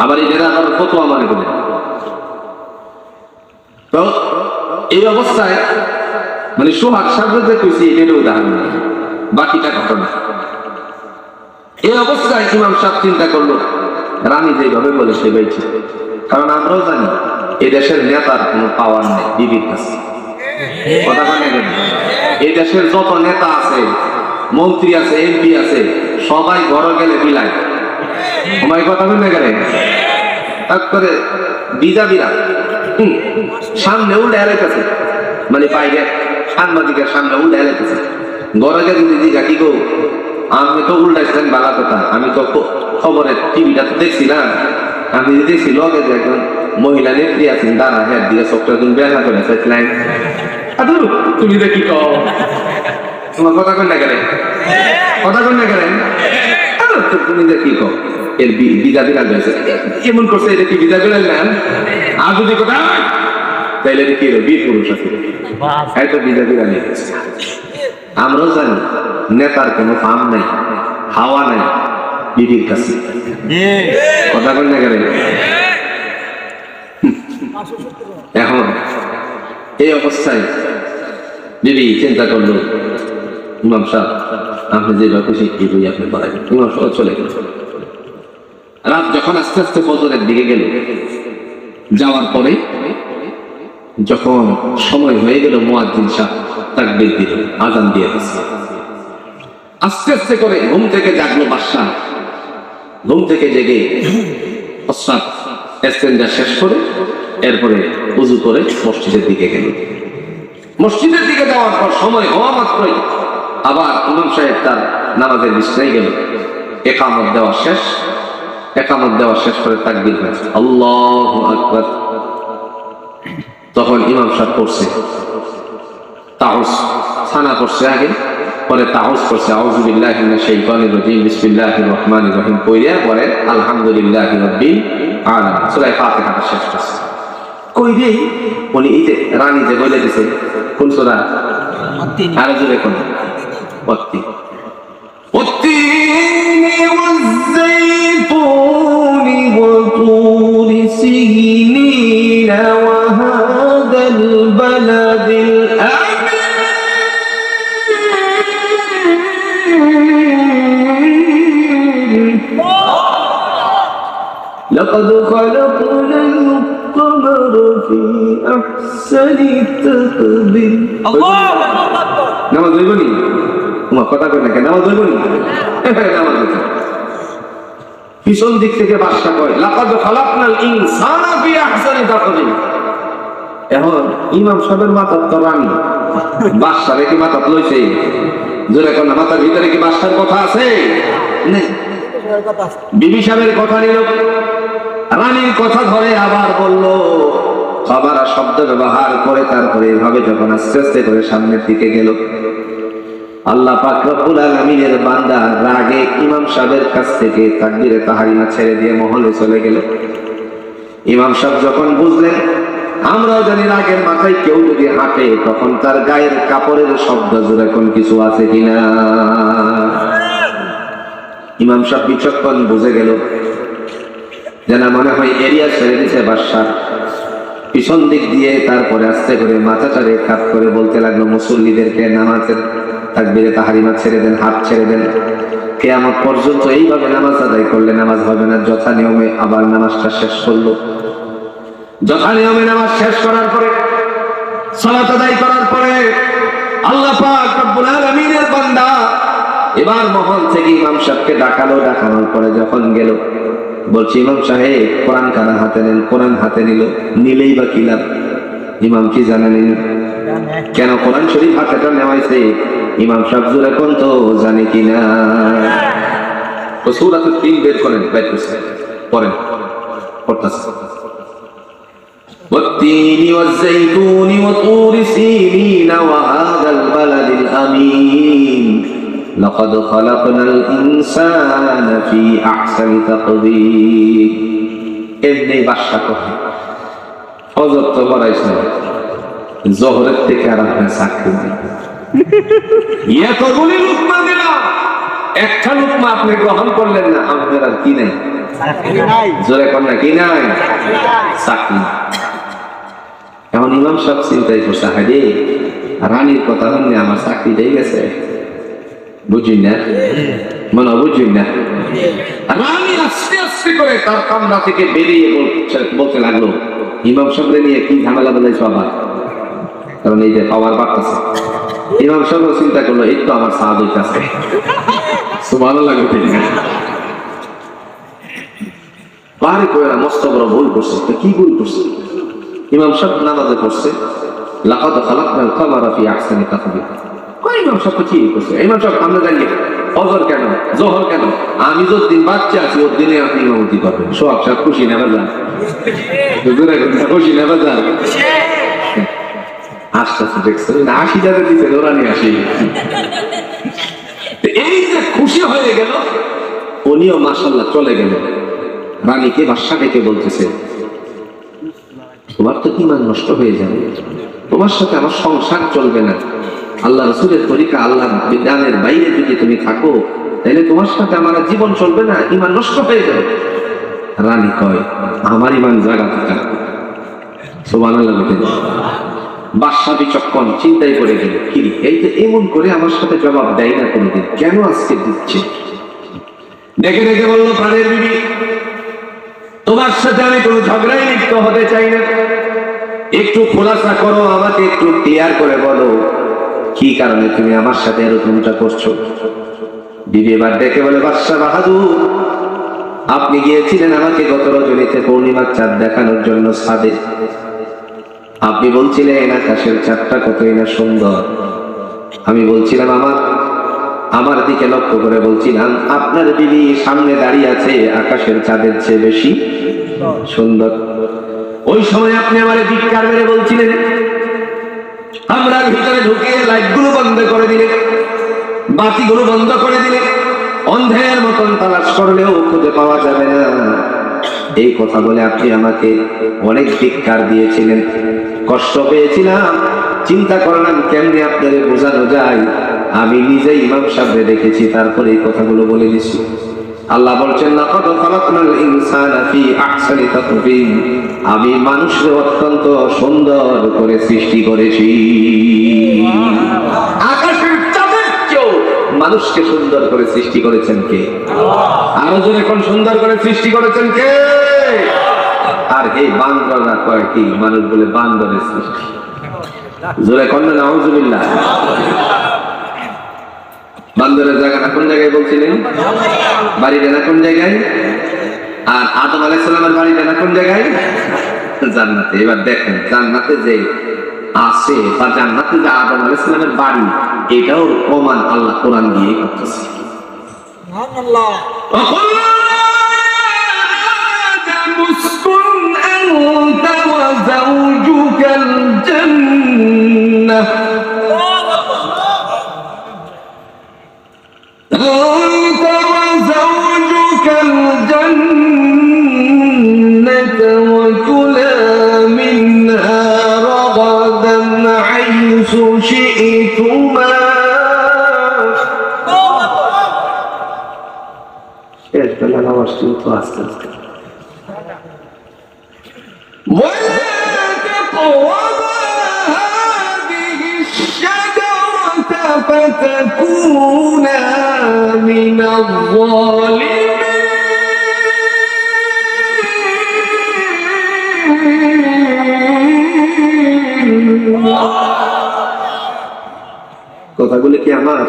আবার এই যেটা আমার ফতোয়া মনে করেন। তো এই অবস্থায় মানে সোহাগ সাহেব যে কইছি এর উদাহরণ, বাকিটা ঘটনা। এই অবস্থায় ইমাম সাহেব চিন্তা করলো রানী যেভাবে বলে সেভাবে ঠিক, কারণ আমরাও জানি এই দেশের নেতার কোনো পাওয়ার নেই বিবির কাছে। কথা বলেন, এই দেশের যত নেতা আছে, মন্ত্রী আছে, এমপি আছে, সবাই ঘরে গেলে বিলায় সবাই কথা বলতে গেলে তারপরে বিজাবিরা সামনে উল্টে এলাইতেছে, মানে বাইরে সাংবাদিকের সামনে উল্টে এলাইতেছে। ঘরে গেলে দিদি কি গো আমি তো উল্টাইছিলেন বালা কথা, আমি তো খবরের টিভিটা তো দেখছি না, আমি দেখছি লগে যে একজন মহিলা নেত্রী আছেন দাঁড়া হ্যাঁ দিয়ে চোখটা তুমি বেড়া করে চাইছিলেন। তুমি দেখি তোমার কথা কন না গেলেন, কথা কন না গেলেন, তুমি দেখি কো এর বিজা বিড়াল হয়েছে এমন করছে, এটা কি বিজা বিড়াল নেন? আর যদি কথা তাইলে কি বীর পুরুষ আছে, তো বিজা বিড়াল নিয়ে গেছে। আমরাও জানি নেতার কোনো ফার্ম নাই, হাওয়া নাই বিবির কাছে, কথা বল না গেলে। এখন এই অবস্থায় বিবি চিন্তা করলো ইমাম সাহেব আপনি যেভাবে খুশি কি বই আপনি পড়াবেন। ইমাম সাহেব চলে গেল। রাত যখন আস্তে আস্তে ফজরের দিকে গেল, যাওয়ার পরে যখন সময় হয়ে গেল মুয়াজ্জিন সাহেব তাকবীর দিল, আযান দিয়ে দিয়েছে। আস্তে আস্তে করে ঘুম থেকে জাগলো বাদশা। ঘুম থেকে জেগে প্রস্রাব ইস্তেঞ্জা শেষ করে এরপরে ওযু করে মসজিদের দিকে গেল। মসজিদের দিকে যাওয়ার পর সময় হওয়া মাত্রই আবার ইমাম সাহেব তার নামাজের বিছানায় গেল। ইকামত দেওয়া শেষ, ইকামত দেওয়া শেষ করে তাকবীর হয়েছে আল্লাহু আকবার। তখন ইমাম সাহেব পড়ছে তাউস, সানা পড়ছে আগে, পরে তাউস পড়ছে আউযু বিল্লাহি মিনাশ শাইতানির রাজিম বিসমিল্লাহির রহমানির রহিম পড়ে পরে আলহামদুলিল্লাহি রাব্বিল আলামিন সূরা ফাতিহাটা শেষ করছে। কই রে উনি এই যে রানী যে বলে দিছে কোন সূরা? আর জোরে কোন? ওয়াত্তিন ওয়াত্তিনি ওয়াজ-যাইতুনি ওয়া তুরি সিনিন ওয়া হাদাল বালাদিল لقد خلقنا القمر في أحسن تقويم الله أكبر নামাজ হইবনি তোমার কথা কই না কেন? নামাজ হইবনি? নামাজ হইছে। পিছন দিক থেকে বাদশা কয় লাকাদ খালাকনাল ইনসানা ফি আহসানি তাকওয়িম। এখন ইমাম সাহেবের মাথা তো রানী, বাদশার কি মাথা লইছে? জোরে কোন মাথার ভিতরে কি বাদশার কথা আছে? নেই। বিবি সাহেবের কথা নিল, রানীর কথা ধরে আবার বলল, আবার শব্দ ব্যবহার করে তারপরে এভাবে যখন আস্তে আস্তে করে সামনের দিকে গেল, আল্লাহ পাক রব্বুল আলামিনের বান্দা রাগে ইমাম সাহেবের কাছ থেকে তাকবীরে তাহরিমা ছেড়ে দিয়ে মহলে চলে গেল। ইমাম সাহেব যখন বুঝলেন, আমরাও জানি রাগের মাথায় কেউ যদি হাঁটে তখন তার গায়ের কাপড়ের শব্দ জোরে কোন কিছু আছে কিনা। ইমাম সাহেব বিচক্ষণ বুঝে গেল যেন মনে হয় এরিয়া ছেড়ে দিছে বাদশা। পিছন দিক দিয়ে তারপরে আস্তে করে মাথাটারে কাত করে বলতে লাগলো মুসল্লিদেরকে নামাজের তাকবীরে তাহরিমা ছেড়ে দেন, হাত ছেড়ে দেন। কিয়ামত পর্যন্ত এইভাবে নামাজ আদায় করলে নামাজ হবে না। যথা নিয়মে আবার নামাজটা শেষ করলো। যথা নিয়মে নামাজ শেষ করার পরে, সালাত আদায় করার পরে আল্লাহ পাক রব্বুল আলামিনের বান্দা এবার মহল থেকে ইমাম সাহেবকে ডাকালো। ডাকানোর পরে যখন গেল, বলছি ইমাম সাহেব কোরআন কানা হাতে নেন। কোরআন হাতে নিল, নিলেই বা কি লাভ? ইমাম কি জানেন কেন কোরআন শরীফ হাতেটা নেওয়াইছে? ইমাম সাহেব জোরে কোন তো জানে কিনা? সূরাতুল তিন বের করেন, বের করছেন, পড়েন করতেছে والتين والزيتون وطور سينين وهذا البلد الأمين لقد خلقنا الإنسان في أحسن تقويم এমনি বাদশা কহে ফজর তো পড়াইছে জোহরের থেকে আর আপনি চাকরি নেই এতগুলি লুকমা দিলাম একটা লুকমা আপনি গ্রহণ করলেন না আমাদের আর কি নাই জোরে কর না কি নাই চাকরি। এখন ইমাম সাহেব চিন্তাই করছে হাইরে রানীর কথা শুনলে আমার চাকরি দিয়ে গেছে বুঝি না মনে বুঝি না। রানী আস্তে আস্তে করে তার কামরা থেকে বেরিয়ে বলতে লাগলো ইমাম সাহেবরে নিয়ে কি ঝামেলা বেলাইছ আবার, কারণ এই যে পাওয়ার বাড়তেছে। ইমাম সাহেব চিন্তা করলো এই তো আমার সাহায্য কাছে সুবহানাল্লাহ লাগবে বাড়ি করে মস্ত বড় ভুল করছে। কি ভুল করছে? ইমাম সাহেব নামাজে পড়ছে লাকাদ খালাকনাল কামারা ফি আহসানি তাকওয়িম। ইমাম সাহেব কি করছে? ইমাম সাহেব আমরা জানি ফজর কেন জোহর কেন, আমি যতদিন বাচ্চা আছি ওর দিনে আপনি ইমামতি করবেন। সোহাগ সাহেব খুশি নেবে যান খুশি নেবে যান আস্তে আস্তে দেখছেন ৮০,০০০ দিচ্ছে ওরা নিয়ে আসি। এই যে খুশি হয়ে গেল উনিও মাশাআল্লাহ চলে গেলেন। রানীকে বাদশা ডেকে বলতেছে তোমার তো ঈমান নষ্ট হয়ে যাবে, তোমার সাথে আমার সংসার চলবে না। আল্লাহ রাসূলের তরিকা আল্লাহর বিধানের বাইরে যদি তুমি থাকো তাহলে তোমার সাথে আমার জীবন চলবে না, ঈমান নষ্ট হয়ে যাবে। রানী কয় আমার ঈমান জাগাতে থাকবে। সুবহানাল্লাহ। বাদশা বিচক্ষণ চিন্তায় পড়ে গেল কি এই যে এমন করে আমার সাথে জবাব দেয় না কোনোদিন, কেন আজকে দিচ্ছে? ডেকে ডেকে বললো প্রাণের বিবি তোমার সাথে আমি কোনো ঝগড়ায় লিপ্ত হতে চাই না, একটু খোলাসা করো, আমাকে একটু ক্লিয়ার করে বলো কি কারণে তুমি আমার সাথে এরকমটা করছো। বিবি এবার ডেকে বলে বাদশা বাহাদুর আপনি গিয়েছিলেন আমাকে গত রজনীতে পূর্ণিমার চাঁদ দেখানোর জন্য ছাদে। আপনি বলছিলেন আকাশের চাঁদটা কতই না সুন্দর। আমি বলছিলাম আমার দিকে লক্ষ্য করে বলছিলাম আপনার বিবি সামনে দাঁড়িয়ে আছে আকাশের চাঁদের চেয়ে বেশি সুন্দর। ওই সময় আপনি আমার ধিক্কার মেরে বলছিলেন আমরা ভিতরে ঢুকে লাইটগুলো বন্ধ করে দিলে বাতিগুলো বন্ধ করে দিলে অন্ধের মতন তালাশ করলেও খুঁজে পাওয়া যাবে না। এই কথা বলে আপনি আমাকে অনেক ধিক্কার দিয়েছিলেন, কষ্ট পেয়েছিলাম, চিন্তা করলাম কেমনে আপনাদের বোঝানো যায়। আমি নিজেই ইমাম সাহেবকে দেখেছি তারপরে এই কথাগুলো বলে দিছি। আল্লাহ বলছেন লাকাদ খালাকনাল ইনসানা ফি আহসানি তাকওয়িম, আমি মানুষকে অত্যন্ত সুন্দর করে সৃষ্টি করেছি। আকাশের চাঁদের চেয়েও মানুষকে সুন্দর করে সৃষ্টি করেছেন কে? আরো জোরে কোন সুন্দর করে সৃষ্টি করেছেন কে? আর এই বান্দররা কয় কি মানুষ বলে বান্দরের সৃষ্টি। জোরে কোন নাউজুবিল্লাহ। বান্দরের জায়গাটা কোন জায়গায় বলছিলেন? বাড়িটা না কোন জায়গায়? আর আদম আলাইহিস সালামের বাড়িটা না কোন জায়গায়? জান্নাতে। এবার দেখেন জান্নাতে যে আছে বা জান্নাতে যে আদম আলাইহিস সালামের বাড়ি এটাও প্রমাণ আল্লাহ কোরআন দিয়ে করতেছে। সুবহানাল্লাহ। মুসকুন আনতা ওয়া যাওজুকাল জান্নাহ أنت وزوجك الجنة وكلا منها رغدا حيث شئتما ولا تقربا هذه الشجرة فتكونا من الظالمين কথাগুলো কি আমার?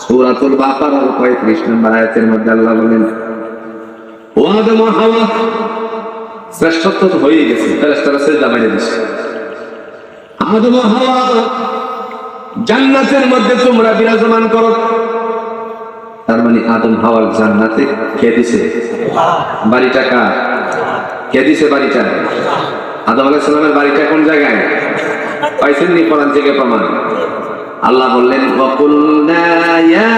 সূরাতুল বাকারার 35 নম্বর আয়াতের মধ্যে আল্লাহ বলেন ও আদম ও হাওয়া শ্রেষ্ঠত্ব তো হয়ে গেছে, ফেরেশতারা সিজদা মেরে দিয়েছে। আদম ও হাওয়া জান্নাতের মধ্যে তোমরা বিরাজমান করো। তার মানে আদম হাওয়ার জান্নাতে কে দিছে? বাড়িটা কার? কে দিছে বাড়িটা? আদম আলাইহিস সালামের বাড়িটা কোন জায়গায়? পাইছেন নি কোরআন থেকে প্রমাণ? আল্লাহ বললেন ওয়াকুলনা ইয়া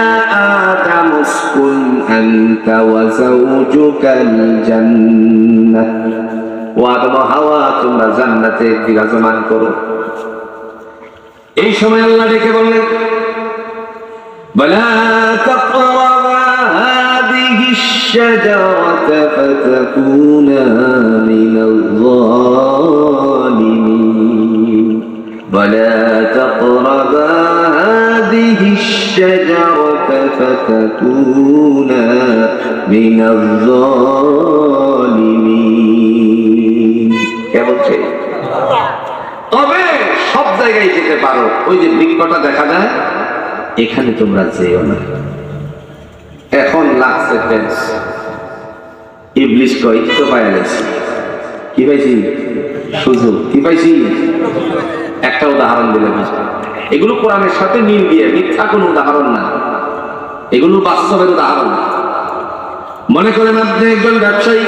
আদাম উসকুন আনতা ওয়া যাওজুকাল জান্নাহ, ও আদম হাওয়া তোমরা জান্নাতে বিরাজমান করো। এই সময় আল্লাহ ডেকে বললেন ওয়ালা তাকরাবা হাদিহিশ শাজারাতা ফাতাকুনা মিনাল যালিমিন, ওয়ালা তাকরাবা হাদিহিশ শাজারাতা ফাতাকুনা মিনাল যালিমিন। কে বলছে? তবে সব জায়গায় যেতে পারো, ওই যে বৃক্ষটা দেখা যায় এখানে তোমরা যেও না। এখন লাগছে ফেন্স, ইবলিস কই তো পাইলাইছি, কি পাইছি? সুযোগ। কি পাইছি? একটা উদাহরণ দিলে বুঝবে। এগুলো কোরআনের সাথে মিল দিয়ে, মিথ্যা কোনো উদাহরণ না, এগুলো বাস্তবের উদাহরণ। মনে করেন আপনি একজন ব্যবসায়ী,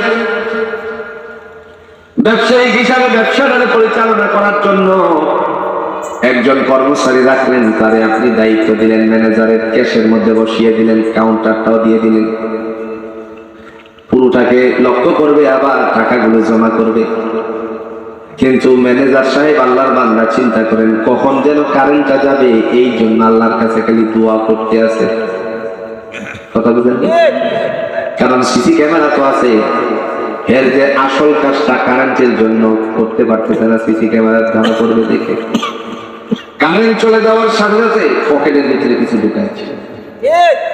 ব্যবসায়িক হিসাবে ব্যবসাটাকে পরিচালনা করার জন্য একজন কর্মচারী রাখলেন, তারে আপনি দায়িত্ব দিলেন ম্যানেজারের, ক্যাশের মধ্যে বসিয়ে দিলেন, কাউন্টারটাও দিয়ে দিলেন, পুরোটাকে লক্ষ্য করবে, আবার টাকাগুলো জমা করবে। কিন্তু ম্যানেজার সাহেব আল্লাহর বান্দা, চিন্তা করেন কখন যেন কারেন্টটা যাবে, এই জন্য আল্লাহর কাছে খালি দোয়া করতে আছে। কথা বুঝলেন? কারণ সিসি ক্যামেরা তো আছে, এর যে আসল কাজটা কারেন্টের জন্য করতে পারতেছে না, সিসি ক্যামেরার ধারা করবে দেখে। কারেন্ট চলে যাওয়ার সাথে সাথে পকেটের ভিতরে কিছু ঢুকাচ্ছে।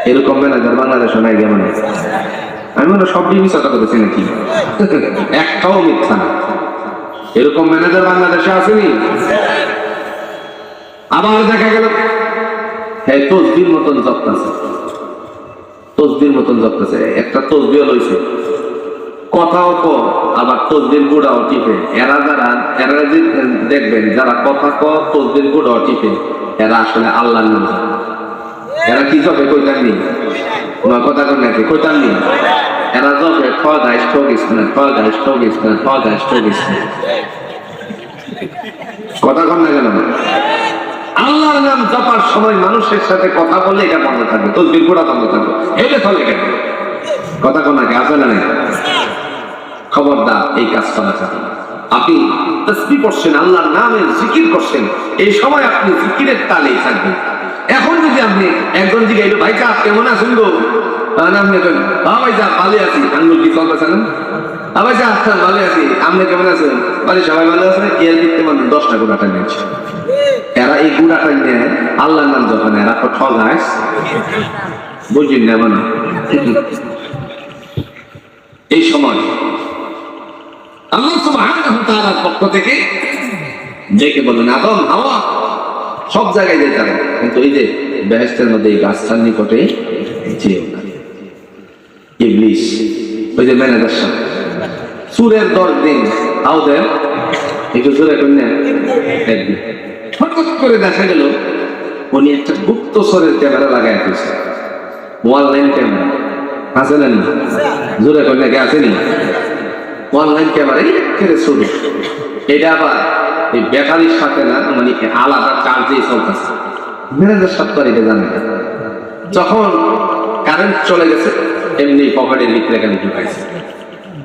এরকম ম্যানেজার বাংলাদেশে নাই। কেমন? আমি মনে সব মিথ্যা করেছি নাকি? একটাও মিথ্যা না। এরকম ম্যানেজার বাংলাদেশে আসেনি। আবার দেখা গেল হ্যাঁ তসবির মতন জপতেছে, তসবির মতন জপতেছে, একটা তসবিও লইছে, কথাও কম, আবার তসবির গুড়াও টিপে। এরা যে দেখবেন যারা কথা ক তসবির গুড়াও টিপে, এরা আসলে আল্লাহর নাম। এরা কি জপে কইতাম নি? তোমার কথা কর নাকি? কইতাম নি? এরা জপে কথা কর না কেন? আল্লাহর নাম জপার সময় মানুষের সাথে কথা বললে এটা বন্ধ থাকবে, তসবির গুড়া বন্ধ থাকবে, এটা চলে কেন? কথা কর নাকি? আসলে না? খবরদার এই কাজ করা যাবে না। আপনি তাসবিহ করছেন, আল্লাহর নামের জিকির করছেন, এই সময় আপনি জিকিরের তালেই থাকবেন। এখন যদি আপনি একজন জিজ্ঞাসা ভাই কা কেমন আছেন গো, আপনি ভাই যা ভালো আছি, আঙ্গুল কি চলতেছেন? ভাই যা ভালো আছি, আপনি কেমন আছেন? বাড়ি সবাই ভালো আছে? এর দিতে মানে 10টা গুড়াটা নিয়েছে। এরা এই গুড়াটা নিয়ে আল্লাহর নাম যখন এরা তো ঠগাস, বুঝলেন না? মানে এই সময় আল্লাহ সুবহানাহু ওয়া তাআলার পক্ষ থেকে ডেকে বলেন আদম হাওয়া সব জায়গায় যেতে হবে, কিন্তু এই যে বেহেশতের মধ্যে এই গাছটার নিকটে যেও না। ইবলিস ওই যে ম্যানেজার সাহেব সুরের 10 দিন আউদের একটু জোরে কন্যা একদিন হঠাৎ করে দেখা গেল উনি একটা গুপ্ত স্বরের ক্যামেরা লাগাই দিয়েছে, অনলাইন ক্যামেরা আছে না? জোরে কন্যা কে আসেনি? অনলাইন ক্যামেরা একেবারে শুরু। এটা আবার এই ব্যাটারির সাথে না, মানে আলাদা চার্জেই চলতেছে। ম্যানেজার সাহেব তো এটা জানে না। যখন কারেন্ট চলে গেছে এমনি পকেটের ভিতরে খালি ঢুকাইছে,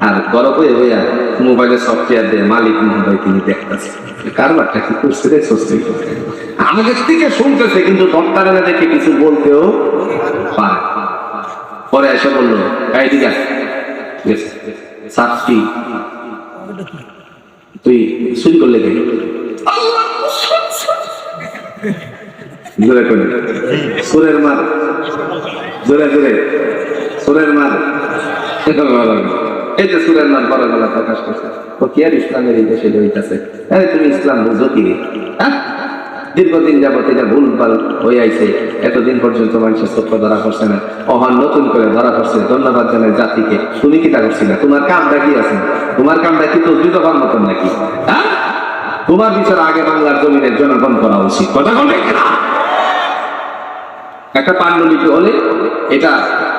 আর গরম হয়ে হইয়া মোবাইলের সফটওয়্যার দিয়ে মালিক মহোদয় তিনি দেখতেছে কারবারটা কি করছে রে, সস্তি আগের থেকে শুনতেছে, কিন্তু দরকার না দেখে কিছু বলতেও পারে। পরে এসে বললো এই ঠিক আছে সাক্ষী তুই চুরি করলে কেন? জোরে করে সুরের মার, জোরে জোরে সুরের মার। এই যে সুরের মার বড় গলা প্রকাশ করছে, ও কি আর ইসলামের এই দেশে হইতেছে? আরে তুমি ইসলাম বুঝো কি? হ্যাঁ, দীর্ঘদিন যাবত এটা ভুলভাল হয়ে আইছে, এতদিন পর্যন্ত মানুষের সত্য ধরা করছে না, অহন নতুন করে ধরা করছে। ধন্যবাদ জানাই জাতিকে। তুমি কি তা করছি না? তোমার কামটা কি আছে? তোমার কামটা কি তসবিহ হওয়ার মতন নাকি? হ্যাঁ, তোমার বিচার আগে বাংলার জমিনের জনগণ করা উচিত। কথা বলবে একটা পাণ্ডুলিপি হলে এটা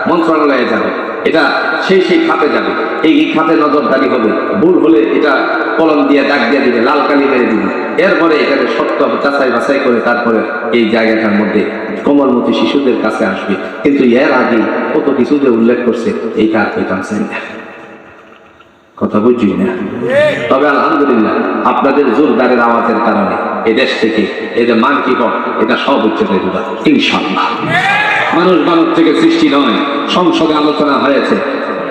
মন্ত্রণালয়ে যাবে, এটা সেই খাতে যাবে, এই খাতে নজরদারি হবে, ভুল হলে এটা কলম দিয়ে দাগ দিয়ে দিবে, লাল কালি মেরে দিবে, এরপরে এটাকে সত্য যাচাই বাছাই করে তারপরে এই জায়গাটার মধ্যে কোমলমতি শিশুদের কাছে আসবে। কিন্তু এর আগে কত কিছু যে উল্লেখ করছে এইটা আর পেতাম চাই না, কথা বুঝি না। তবে আলহামদুলিল্লাহ আপনাদের জোরদারের আওয়াজের কারণে এদেশ থেকে এই যে মান কি এটা সব উচ্চতায় দিবা ইনশাআল্লাহ। মানুষ মানব থেকে সৃষ্টি নয়, সংসদে আলোচনা হয়েছে,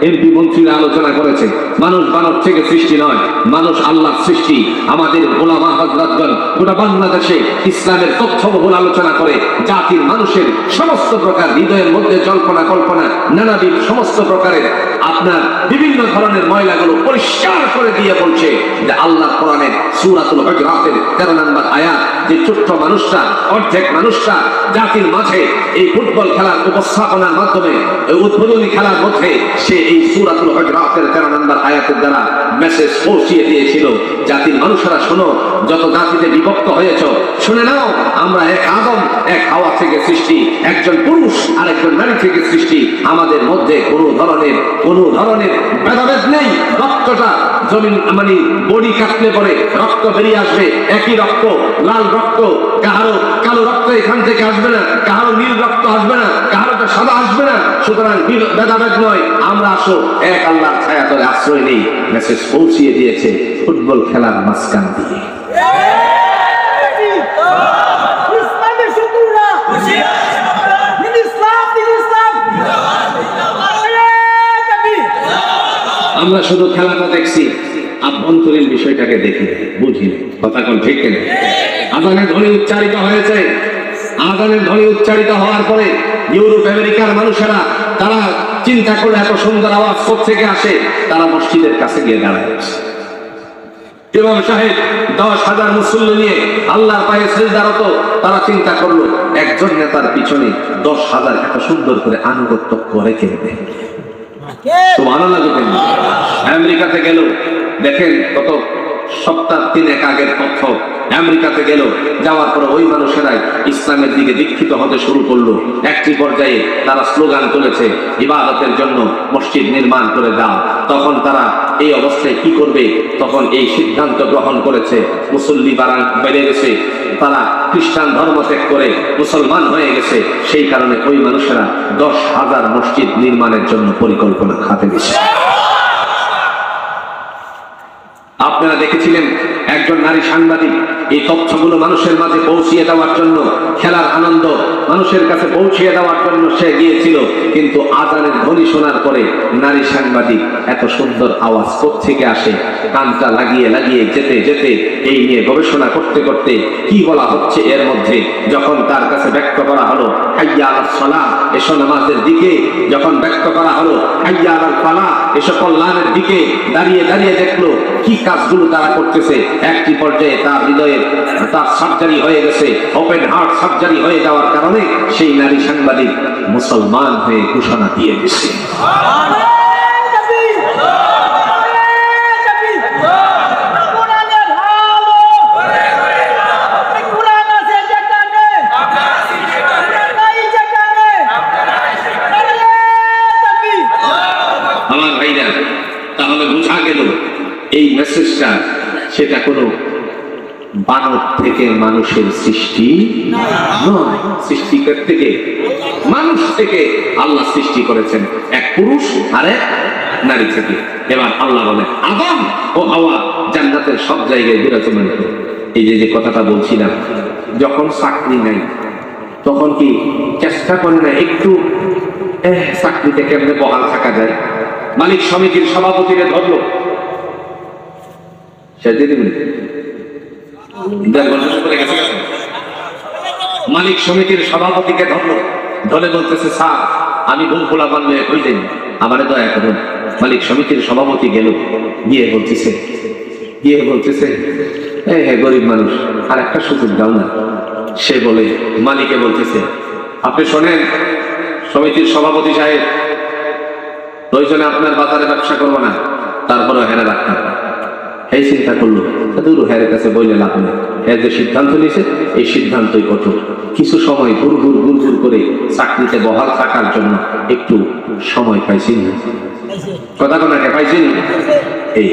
এমপি মন্ত্রীরা আলোচনা করেছে, মানুষ মানব থেকে সৃষ্টি নয়, মানুষ আল্লাহর সৃষ্টি। আমাদের ওলামা হযরতগণ গোটা বাংলাদেশে ইসলামের তথ্যবহুল আলোচনা করে জাতির মানুষের সমস্ত প্রকার হৃদয়ের মধ্যে জল্পনা কল্পনা নানাবিধ সমস্ত প্রকারের আপনার বিভিন্ন ধরনের ময়লাগুলো পরিষ্কার করে দিয়ে বলছে যে আল্লাহ কোরআনের সূরাতুল হুজুরাতের 13 নম্বর আয়াত, যে ছোট্ট মানুষটা অর্ধেক মানুষটা জাতির মাঝে এই ফুটবল খেলার উপস্থাপনার মাধ্যমে উদ্বোধনী খেলার মধ্যে সে এই সূরাতুল হুজুরাতের 13 নম্বর আয়াতের দ্বারা মেসেজ পৌঁছিয়ে দিয়েছিল, জাতির মানুষেরা শোনো, যত জাতিতে বিভক্ত হয়েছ শুনে নাও, আমরা এক আদম এক হাওয়া থেকে সৃষ্টি, একজন পুরুষ আর একজন নারী থেকে সৃষ্টি, আমাদের মধ্যে কোনো ধরনের ভেদাভেদ নেই। রক্তটা জমিন মানে বডি কাটলে পরে রক্ত বেরিয়ে আসবে, একই রক্ত, লাল রক্ত, কাহারো কালো রক্ত এখান থেকে আসবে না, কাহারো নীল রক্ত আসবে না, কাহারোটা সাদা আসবে না। সুতরাং ভেদাভেদ নয়, আমরা আসো এক আল্লাহর ছায়া তলে আশ্রয় নেই। মেসেজ পৌঁছিয়ে দিয়েছে ফুটবল খেলার মাঝখান দিয়ে। আমরা শুধু খেলাটা দেখছি, আভ্যন্তরীণ বিষয়টাকে দেখি বুঝি, কথা কোন ঠিক না? আযানের ধ্বনি উচ্চারিত হয়েছে, আযানের ধ্বনি উচ্চারিত হওয়ার পরে ইউরোপ আমেরিকার মানুষেরা তারা চিন্তা করে এত সুন্দর আওয়াজ কোত্থেকে আসে, তারা মসজিদের কাছে গিয়ে দাঁড়ায়। ইমাম সাহেব 10,000 মুসল্লি নিয়ে আল্লাহর পায়ে সিজদারত, তারা চিন্তা করলো একজন নেতার পিছনে 10,000 এত সুন্দর করে আনুগত্য করে কেনবে। সুবহানাল্লাহ। আমেরিকাতে গেল, দেখেন কত সপ্তাহ 3 আগের তথ্য, আমেরিকাতে গেল, যাওয়ার পর ওই মানুষেরাই ইসলামের দিকে দীক্ষিত হতে শুরু করলো। একটি পর্যায়ে তারা স্লোগান তুলেছে ইবাদতের জন্য মসজিদ নির্মাণ করে দাও। তখন তারা এই অবস্থায় কি করবে, তখন এই সিদ্ধান্ত গ্রহণ করেছে, মুসল্লি বেড়ে গেছে, তারা খ্রিস্টান ধর্ম ত্যাগ করে মুসলমান হয়ে গেছে। সেই কারণে ওই মানুষেরা 10,000 মসজিদ নির্মাণের জন্য পরিকল্পনা হাতে নিয়েছে। আপনারা দেখেছিলেন একজন নারী সাংবাদিক এই তথ্যগুলো মানুষের মাঝে পৌঁছিয়ে দেওয়ার জন্য, খেলার আনন্দ মানুষের কাছে পৌঁছিয়ে দেওয়ার জন্য সে গিয়েছিল। কিন্তু আযানের ধ্বনি শোনার পরে নারী সাংবাদিক এত সুন্দর আওয়াজ কোত্থেকে আসে, কানটা লাগিয়ে যেতে যেতে এই নিয়ে গবেষণা করতে করতে কি বলা হচ্ছে এর মধ্যে, যখন তার কাছে ব্যক্ত করা হলো হাইয়া আলাস সালাহ, এসো নামাজের দিকে, যখন ব্যক্ত করা হলো হাইয়া আলাল ফালাহ, এসো কল্যাণের দিকে, দাঁড়িয়ে দেখলো কি কাজগুলো তারা করতেছে। একটি পর্যায়ে তার হৃদয়ে তার সার্জারি হয়ে গেছে, ওপেন হার্ট সার্জারি হয়ে যাওয়ার কারণে সেই নারী সাংবাদিক মুসলমান হয়ে ঘোষণা দিয়ে দিয়েছে। আমার ভাইরা, তাহলে বোঝা গেল এই মেসেজটা সেটা কোনো বানর থেকে মানুষের সৃষ্টি নয়, সৃষ্টিকার থেকে মানুষ থেকে আল্লাহ সৃষ্টি করেছেন, এক পুরুষ আর এক নারী থেকে। এবার আল্লাহ বলেন আদম ও হাওয়া জান্নাতের সব জায়গায় বিরাজমান করে। এই যে কথাটা বলছিলাম, যখন চাকরি নাই তখন কি চেষ্টা করে না একটু চাকরিতে কেমনে বহাল থাকা যায়? মালিক সমিতির সভাপতিরে ধরলো, মালিক সমিতির সভাপতিকে ধরলো, ধরে বলতেছে স্যার আমি ভুল খোলা বানলে হয়ে যাই, আমারে দয়া করুন। মালিক সমিতির সভাপতি গেল, গিয়ে বলতেছে হ্যাঁ গরিব মানুষ, আর একটা সুযোগ দাও না। সে বলে মালিকে বলতেছে আপনি শোনেন সমিতির সভাপতি সাহেব, প্রয়োজনে আপনার বাজারে ব্যবসা করবো না, তারপরে হেরে রাখতাম, এই চিন্তা করলো দূর হের কাছে বইলে লাভ নেই, হ্যাঁ যে সিদ্ধান্ত নিয়েছে এই সিদ্ধান্তই কঠোর। কিছু সময় ঘুর ঘুর করে চাকরিতে বহাল থাকার জন্য একটু সময় পাইছি না, কথা কোনাকে পাইছি না। এই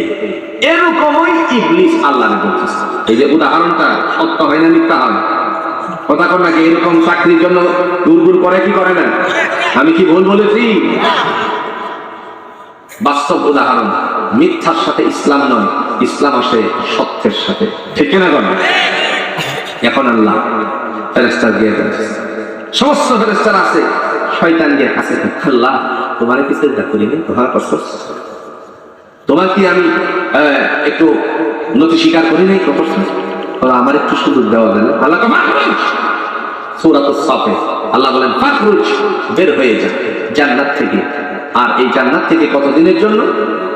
এরকমই ইবলিস আল্লাহরে বলতেছে। এই যে উদাহরণটা সত্য হয় না মিথ্যা হয়, কথা কোনাকে এরকম চাকরির জন্য ঘুর করে কি করে না? আমি কি ভুল বলেছি? বাস্তব উদাহরণ। মিথ্যার সাথে ইসলাম নয়, ইসলাম আসে সত্যের সাথে, ঠিক না? এখন আল্লাহ ফেরেশতা দিয়ে দিয়েছে, সমস্ত ফেরেশতারা আছে, শয়তান দিয়ে কাছে, আল্লাহ তোমার কি চিন্তা করিনি, তোমার কষ্ট, তোমার কি আমি একটু নতি স্বীকার করি নাই, আমার একটু সুযোগ দেওয়া যায় না? আল্লাহ সূরাতুস সাফে আল্লাহ বলেন ফাখরুজ, বের হয়ে যা জান্নাত থেকে। আর এই জান্নাত থেকে কতদিনের জন্য?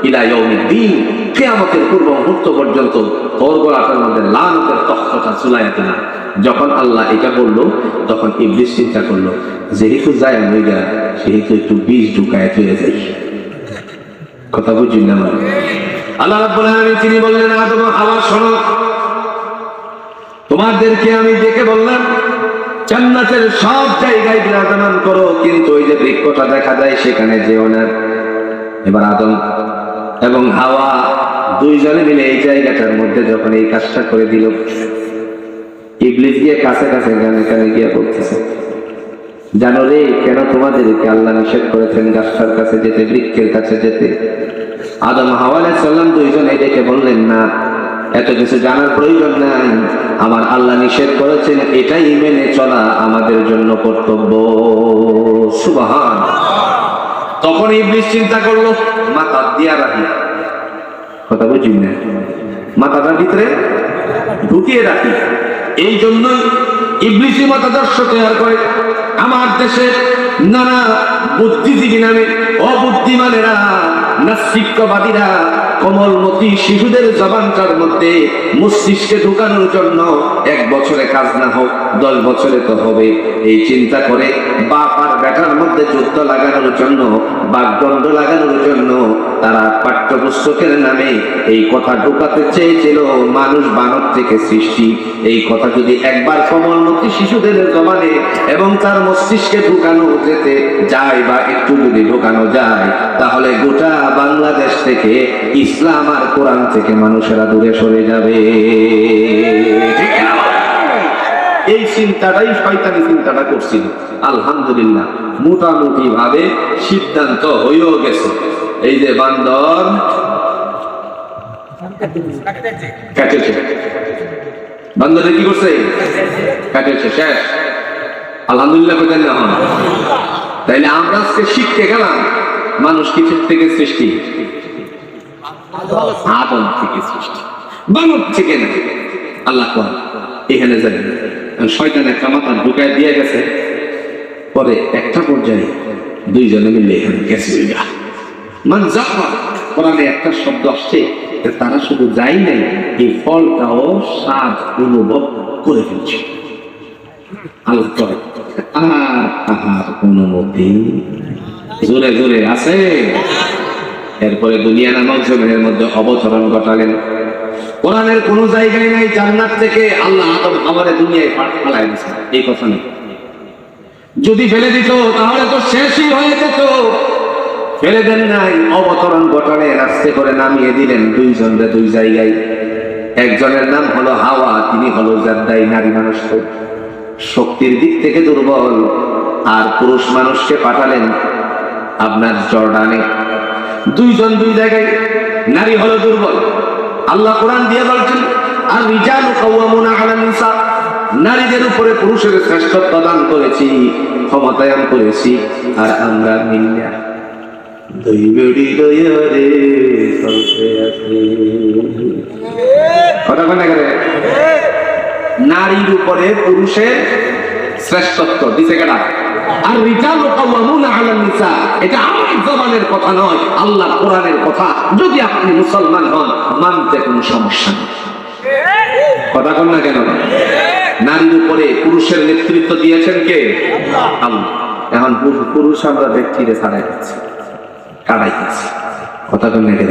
ইলা ইয়াউমিদ্দিন, কিয়ামতের পূর্ব মুহূর্ত পর্যন্ত তোর গোলাটার মধ্যে লানতের তখ্তটা ঝুলাইয়া দিলাম। যখন আল্লাহ এটা বলল তখন ইবলিস চিন্তা করলো, যেহেতু যায় মইরা সেহেতু একটু বিষ ঢুকায় হয়ে যায়। কথা বুঝি না? আল্লাহ রাব্বুল আলামিন তিনি বললেন, আদম হাওয়া শোনো, তোমাদেরকে আমি ডেকে বললাম জান্নাতের সব জায়গায় বিরাজমান করো, কিন্তু ওই যে বৃক্ষটা দেখা যায় সেখানে যেও না। এবার আদম এবং হাওয়া দুইজনে মিলে এই জায়গাটার মধ্যে যখন এই কাজটা করে দিল, ইবলিস গিয়ে কাছে কাছে কানে গিয়ে বলতেছে, জানো রে কেন তোমাদেরকে আল্লাহ নিষেধ করেছেন গাছটার কাছে যেতে, বৃক্ষের কাছে যেতে? আদম হাওয়া আলাইহিস সালাম দুইজন এই ডেকে বললেন, না এত কিছু জানার প্রয়োজন নাই, আমার আল্লাহ নিষেধ করেছেন এটাই মেনে চলা আমাদের জন্য কর্তব্য। সুবহান। তখন ইবলিস চিন্তা করলো, মাথা দিয়া রাখি, কথা বুঝি না, মাথাটার ভিতরে ঢুকিয়ে রাখি। এই জন্যই ইবলিসি মতাদর্শ তৈরি করে আমার দেশে নানা বুদ্ধিজীবী নামে অবুদ্ধিমানেরা, নাস্তিকবাদীরা কোমলমতি শিশুদের জবানটার মধ্যে মস্তিষ্কে ঢুকানোর জন্য 1 বছরে কাজ না হোক 10 বছরে তো হবে, এই চিন্তা করে বাপ আর বেটার মধ্যে যুদ্ধ লাগানোর জন্য, বাগদণ্ড লাগানোর জন্য তারা পাঠ্যপুস্তকের নামে এই কথা ঢুকাতে চেয়েছিল মানুষ বানর থেকে সৃষ্টি। এই কথা যদি একবার কোমলমতি শিশুদের জবানে এবং তার মস্তিষ্কে ঢুকানো যেতে যায় বা একটু যদি ঢুকানো যায়, তাহলে গোটা বাংলাদেশ থেকে ইসলাম আর কোরআন থেকে মানুষেরা দূরে সরে যাবে। এই চিন্তাটাই শয়তানি চিন্তাটা করছিল। আলহামদুলিল্লাহ মোটামুটি ভাবে সিদ্ধান্ত হয়েও গেছে। এই যে বান্দর কাটেছে, বান্দরে কি করছে? কাটেছে, শেষ। আলহামদুলিল্লাহ বলেন না? তাইলে আমরা আজকে শিখতে গেলাম মানুষ কিসের থেকে সৃষ্টি? আদম থেকে সৃষ্টি, বানর থেকে না। আল্লাহ এখানে যাই শয়তান একটা মাথা ঢুকায় দিয়ে গেছে, পরে একটা পর্যায়ে দুইজনে মিলে এখানে গেছে। কোরআনে একটা শব্দ আসছে, তারা শুধু যাই নাই, এই ফলটাও স্বাদ অনুভব করে ফেলছে। আল্লাহ করে আহার অনুমতি জোরে জোরে আছে। এরপরে দুনিয়া নামক জমিনের মধ্যে অবতরণ ঘটালেন। কোরআনের কোন জায়গায় নাই জান্নাত থেকে আল্লাহ আদম হাওয়ারে দুনিয়ায় পাঠায় দিয়েছে, এই কথা নেই। যদি ফেলে দিত তাহলে তো শেষই হয়ে যেত। ফেলে দেন নাই, অবতরণ ঘটালেন, আস্তে করে নামিয়ে দিলেন দুইজনরে দুই জায়গায়। একজনের নাম হলো হাওয়া, তিনি হলো জাদ্দাই, নারী মানুষ, শক্তির দিক থেকে দুর্বল। আর পুরুষ মানুষকে পাঠালেন আপনার জর্ডানে। দুইজন দুই জায়গায়, নারী হলো দুর্বল। আল্লাহ কোরআন দিয়ে বলছেন আর রিজালু কাওয়ামুনা আলান নিসা, নারীদের উপরে পুরুষের শ্রেষ্ঠত্ব দান করেছি, ক্ষমতায়ন করেছি। আর আমরা মিল্লা দুই বেড়ি দয়ারে চলতে আছি। কথা বলে গেলে নারীর উপরে পুরুষের শ্রেষ্ঠত্ব দিছে কেনা? আর রিজালু কাওয়ামুনা আলান নিসা, এটা আমার জবানের কথা নয়, আল্লাহ কোরআনের কথা। যদি আপনি মুসলমান হন মানতে কোনো সমস্যা নেই। কথা বল না কেন? নারীর উপরে পুরুষের নেতৃত্ব দিয়েছেন কে? আল্লাহ। এখন পুরুষ আমরা ব্যক্তিরে ছাড়াই দিচ্ছি, কাটাই দিচ্ছি। কথা বল না কেন?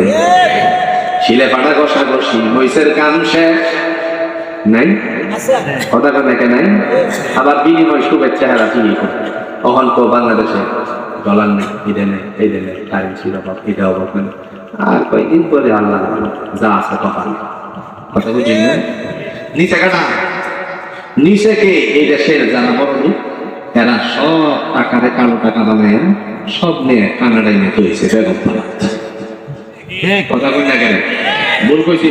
শিলে ফাটা ঘষাঘষি মহিষের কান শেষ নাই, কথা কেন নাই? আবার বিনিময় শুভেচ্ছা হেরা কি অহন তো বাংলাদেশে ডলার নেই, ঈদে নেই, এই দেনে কারেন্সির অভাব, এটা অভাব নেই। আর কয়েকদিন পরে আল্লাহ যা আছে কথা কথা বুঝি না। নিচে কাটা নিচে কে এই দেশের যারা বড় এরা সব টাকারে কালো টাকা বানায় সব নিয়ে কানাডায় নিয়ে হয়েছে বেগম পালাচ্ছে। কথা কই না কেন? ভুল কইছি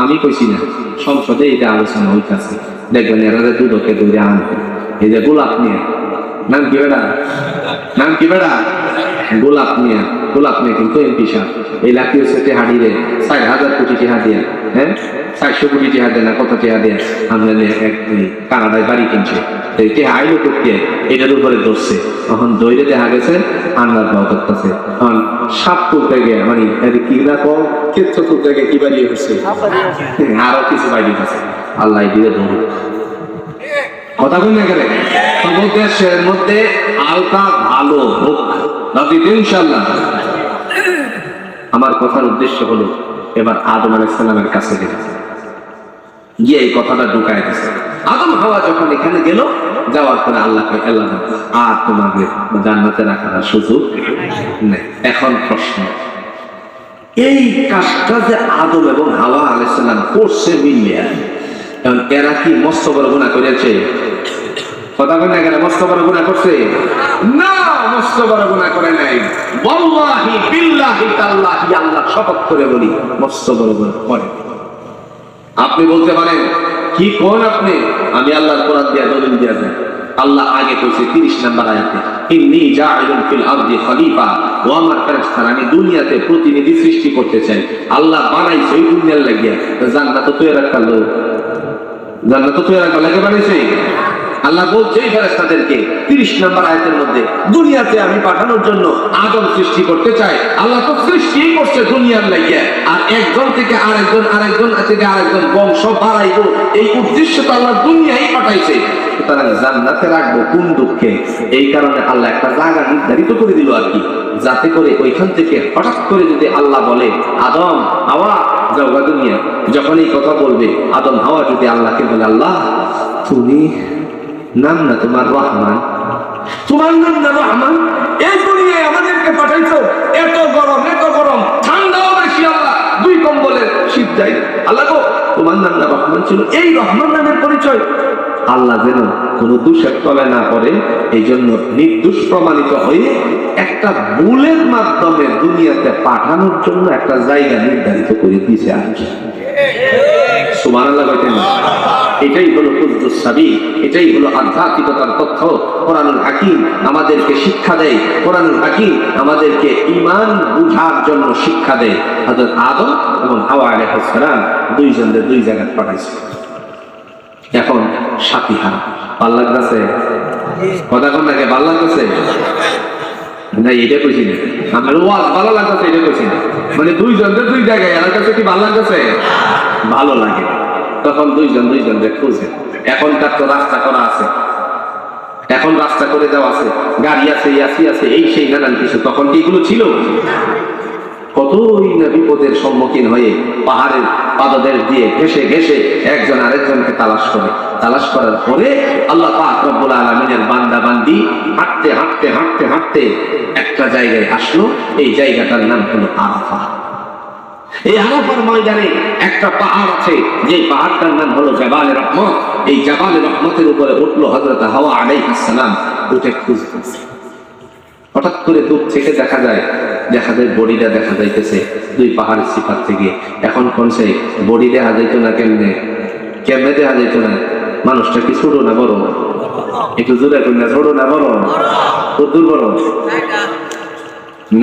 আমি কইছি না, সংসদে এটা আলোচনা হইতেছে। দেখবেন এরা দুদকে দৌড়ে আনবে এই যে গোলাপ নিয়ে, নাম কি বেড়া গোলাপ নিয়ে কিন্তু এমপি সাহেব এই লাখি হচ্ছে হাড়িয়ে 4,000 কোটি টাকা দিয়ে, হ্যাঁ 400 কোটি টাকা দেয় না, কত টাকা দিয়ে আমরা কানাডায় বাড়ি কিনছে আইলো করতে এটার উপরে ধরছে। তখন দৈরে দেখা গেছে আন্ডার পাওয়া করতেছে। তখন সাপ তুলতে গিয়ে মানে কি না ক্ষেত্র তুলতে গিয়ে কি বাড়িয়ে হচ্ছে, আরো কিছু বাড়িয়ে গেছে। আল্লাহ দিয়ে ধরুন কথা বল না গেলে দেশের মধ্যে আলতা ভালো হোক ইনশাল্লাহ। আমার কথার উদ্দেশ্য হলো এবার আদম আলাইহিস সালামের কাছে গিয়ে এই কথাটা ঢুকায় দিচ্ছে। আদম হাওয়া যখন এখানে গেল, যাওয়ার পরে আল্লাহকে আর তোমাকে জান্নাতে রাখার সুযোগ নেই। এখন প্রশ্ন, এই কাজটা যে আদম এবং হাওয়া আলাইহিস সালাম করছে মিলিয়া, কারণ এরা কি মস্ত বড় গুনাহ করেছে? কথা বলেন না কেন? মস্ত বড় গুনাহ করছে না, মস্ত বড় গুনাহ করে নাই। ওয়াল্লাহি বিল্লাহি তাআল্লাহি আল্লাহ শপথ করে বলি মস্ত বড় গুনাহ করে। আপনি বলতে পারেন কি কোন আপনি, আমি আল্লাহর কোরআন দিয়ে দলিল দিয়ে দেন। আল্লাহ আগে কইছে 30 নম্বর আয়াতে, ইন্নী জাইলুন ফিল আরদি খলিফা, ও আমার ফেরেশতারা আমি দুনিয়াতে প্রতিনিধি সৃষ্টি করতে চাই। আল্লাহ বানাইছে এই দুনিয়ার লাগিয়া, জান্নাত তো তৈরি রাখলো, জান্নাত তো তৈরি রাখলো লাগে বানাইছে। আল্লাহ বলছে এই ফেরেশতাদেরকে 30 নম্বর আয়াতের মধ্যে, দুনিয়াতে আমি পাঠানোর জন্য আদম সৃষ্টি করতে চাই। আল্লাহ তো সৃষ্টি করছে দুনিয়ার লাগিয়া, আর একজন থেকে আরেকজন থেকে আরেকজন বংশ বাড়াইবো, এই উদ্দেশ্য তো আল্লাহ দুনিয়ায় পাঠাইছে। সুতরাং জান্নাতে রাখবো কোন দুঃখে? এই কারণে আল্লাহ একটা জায়গা নির্ধারিত করে দিল আর কি, যাতে করে ওইখান থেকে হঠাৎ করে যদি আল্লাহ বলে আদম হাওয়া যাও দুনিয়া, যখন এই কথা বলবে আদম হাওয়া যদি আল্লাহকে বলে আল্লাহ তুমি নাম না তোমার রহমান, তোমার নাম না রহমান, এই দুনিয়ায় আমাদেরকে পাঠাইছো, এত গরম ঠান্ডাও বেশি, আল্লাহ 2 কম্বলের শীত যায়। আল্লাহ গো তোমার নাম না রহমান ছিল, এই রহমান নামের পরিচয় আল্লাহ যেন কোন দোষের তলে না পড়ে, এই জন্য নির্দোষ প্রমাণিত হয়ে একটা ভুলের মাধ্যমে দুনিয়াতে পাঠানোর জন্য একটা জায়গা নির্ধারিত করে দিয়েছে। আর সুবহানাল্লাহ বলেন, এটাই হলো কুদ্দুস সাবিল, এটাই হলো আধ্যাত্মিকতার তথ্য। কোরআনুল হাকিম আমাদেরকে শিক্ষা দেয়, কোরআনুল হাকিম আমাদেরকে ঈমান বুঝার জন্য শিক্ষা দেয়। হযরত আদম এবং হাওয়া আলাইহিস সালাম দুইজনদের দুই জায়গায় পাঠাইছে। এখন সাথী হারা ভাল লাগতেছে, কথা কোন লাগে ভাল লাগতেছে না? এটা কইছি না, আমার ওয়াজ ভালো লাগতেছে এটা কইছি না, মানে দুইজনদের দুই জায়গায় আমার কাছে কি ভালো লাগতেছে? ভালো লাগে। তখন দুইজনদের খুঁজে, এখনকার তো রাস্তা করা আছে, এখন রাস্তা করে দেওয়া আছে, গাড়ি আছে, ইয়াসি আছে, এই সেই নানান কিছু। তখন কি এগুলো ছিল? কতই না বিপদের সম্মুখীন হয়ে পাহাড়ের পাদদেশ দিয়ে ঘেসে একজন আরেকজনকে তালাশ করার পরে আল্লাহ পাক রব্বুল আলামিনের বান্দা বান্দি হাঁটতে একটা জায়গায় আসলো। এই জায়গাটার নাম হলো আরাফা। এই আরাফার ময়দানে একটা পাহাড় আছে, যে পাহাড়টার নাম হলো জাবালে রহমত। এই জাবালে রহমতের উপরে উঠলো হযরত হাওয়া আলাইহিস সালাম, উঠে খুঁজতেছে। হঠাৎ করে দূর থেকে দেখা যায় বডিটা দেখা যাইতেছে 2 পাহাড়ের সিফাত থেকে। এখন কোনছে বডি দেখা যাইতো না, কেমনে দেখা যাইতো না? মানুষটা কি ছোট না বড়? একটু জোরে কই না, ছোট না বড়? কত বড়?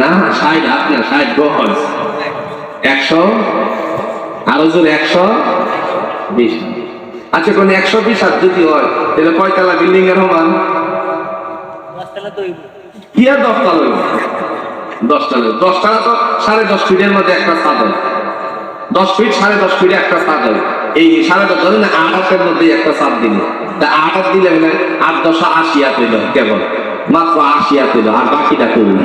না 60, আপনার 60 গজ, 100 আরো জোরে 120। আচ্ছা কোন 120 হাত যদি হয় তাহলে কয়তলা বিল্ডিং এর সমান? 10 তলা তো কি আর 10 তলা? 10 তলা তো 10.5 ফিটের মধ্যে একটা ছাদ হয়। 10 ফিট 10.5 ফিটে একটা ছাদ হয়। এই 10.5 ধরেন 8 হাতের মধ্যে একটা ছাদ দিল, তা 8 হাত দিলে মানে 8 10 80 হাত হইল, কেবল মাত্র 80 হাত হইল, আর বাকিটা করুন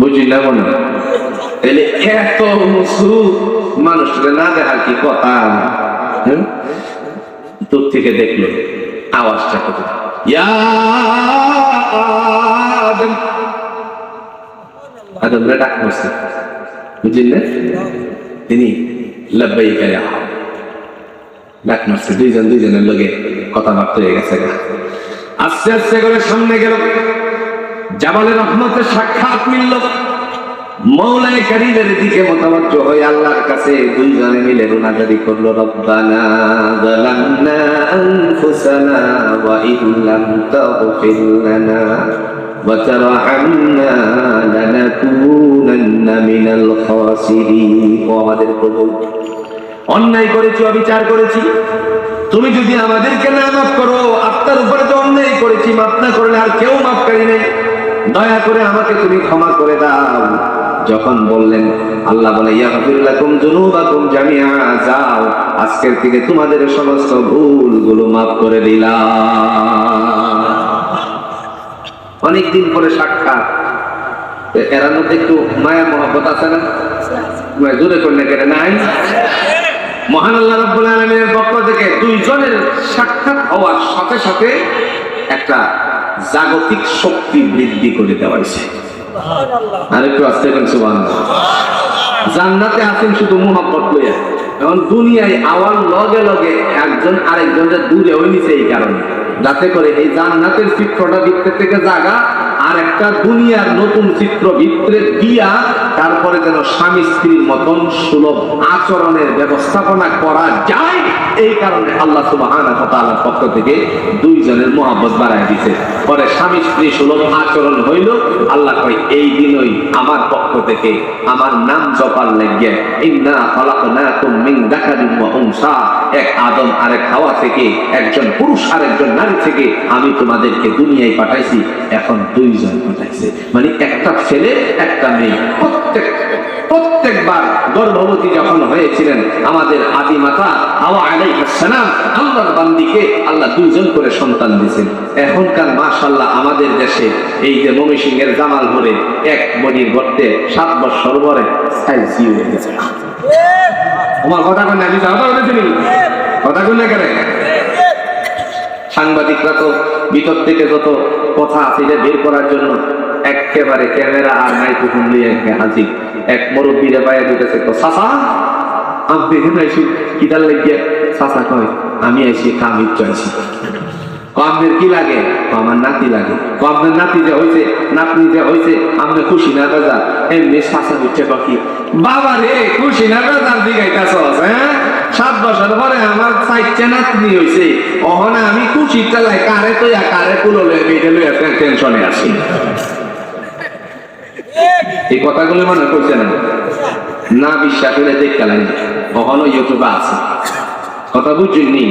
বুঝলি না মনে তাহলে এত উঁচু মানুষটা না দেখার কি কথা। দূর থেকে দেখলো আওয়াজটা কত, আদমরা ডাক করছে, বুঝলেন? তিনি লাব্বাইকা ইয়া ডাক মারছে, দুইজনের লগে কথাবার্তা হয়ে গেছে। আস্তে আস্তে করে সামনে গেল, জাবালে রহমতের সাক্ষাৎ মিলল। মৌলায়ে কারীমের দিকে মুতাওয়াজ্জহ হয়ে আল্লাহর কাছে দুইজনে মিলে রুনাজারি করলো, রব্বানা যালামনা আনফুসানা ওয়া ইল্লাম তাগফির লানা ওয়া তারহামনা লানাকুনান্না মিনাল খাসিরিন। ও আমাদের প্রভু, অন্যায় করেছি, অবিচার করেছি, তুমি যদি আমাদেরকে না মাফ করো, আপনার উপরে তো অন্যায় করেছি, মাফ না করলে আর কেউ মাফকারী নেই, দয়া করে আমাকে তুমি ক্ষমা করে দাও। যখন বললেন, আল্লাহ বলে ইয়াগফির লাকুম যুনুবাকুম জামিআ, যাও আজকের থেকে তোমাদের সমস্ত ভুলগুলো মাফ করে দিলাম। অনেকদিন পরে সাক্ষাৎ, এর মধ্যে একটু মায়া মহব্বত আছে না? জোরে করলে কেটে নাই? মহান আল্লাহ রাব্বুল আলামিনের পক্ষ থেকে দুইজনের সাক্ষাৎ হওয়ার সাথে সাথে একটা জাগতিক শক্তি বৃদ্ধি করে দেওয়া হয়েছে। আর একটু আস্তে করেন সুবহানাল্লাহ। জান্নাতে আছেন শুধু মুহাব্বত লইয়া, এখন দুনিয়ায় আওয়ার লগে লগে একজন আরেকজনের দূরে হয়ে নিছে, এই কারণে যাতে করে এই জান্নাতের চিত্রটা ভিতর থেকে জাগা আর একটা দুনিয়ার নতুন চিত্র ভিতরে দিয়া তারপরে যেন স্বামী স্ত্রীর মতন সুলভ আচরণের ব্যবস্থাপনা করা যায়। এই কারণে আল্লাহ সুবহানাহু ওয়া তাআলার পক্ষ থেকে দুইজনের মহব্বত বাড়ায় দিয়েছে। পরে স্বামী স্ত্রী সুলভ আচরণ হইল, আল্লাহ কয় এই দিনই আমার পক্ষ থেকে আমার নাম জপার লাগিয়ে, ইন্না খালাকনাকুম মিন যাকারিন ওয়া উনসা, এক আদম আরেক হাওয়া থেকে, একজন পুরুষ আর একজন নারী থেকে আমি তোমাদেরকে দুনিয়ায় পাঠাইছি। এখন দুইজন পাঠাইছে, মানে একটা ছেলে একটা মেয়ে। প্রত্যেকবার গর্ভবতী যখন হয়েছিলেন আমাদের আদি মাতা হাওয়া আলাইহিস সালাম, আল্লাহর বান্দিকে আল্লাহ দুইজন করে সন্তান দিয়েছেন। এখনকার মাশাআল্লাহ আমাদের দেশে এই যে ময়মনসিংহের জামালপুরে এক মনির গর্তে 7 বছর পরে আইসিইউ হয়ে গেছে। আমার কথা কই না, আমি কথা বলেছিনি, কথা কই না কেন? সাংবাদিকরা তো ভিতর থেকে যত কথা আছে এটা বের করার জন্য একেবারে ক্যামেরা আর মাইক্রোফোন নিয়ে হাজির। এক মুরব্বীরা বাইরে দিতেছে, তো চাচা আমি এখানে আইছি কিদার লাগিয়ে? চাচা কয় আমি আইছি কামির চাইছি। আপনার কি লাগে? আমার নাতি লাগে। আপনার নাতি যে হয়েছে, নাতনি যে হয়েছে, আপনি খুশি না দাদা? এমনি চাচা হচ্ছে বাকি বাবা রে, খুশি না দাদার দিঘাইতাছ? হ্যাঁ, 7 বছর পরে আমার 4টা নাতনি হয়েছে, ওখানে আমি খুশি চালাই কারে তো কারে কুলো টেনশনে আসি। এই কথাগুলো মনে করছে না? না বিশ্বাস হলে দেখতে লাগে, কখনো ইউটিউবে আছে, কথা বুঝছেননি?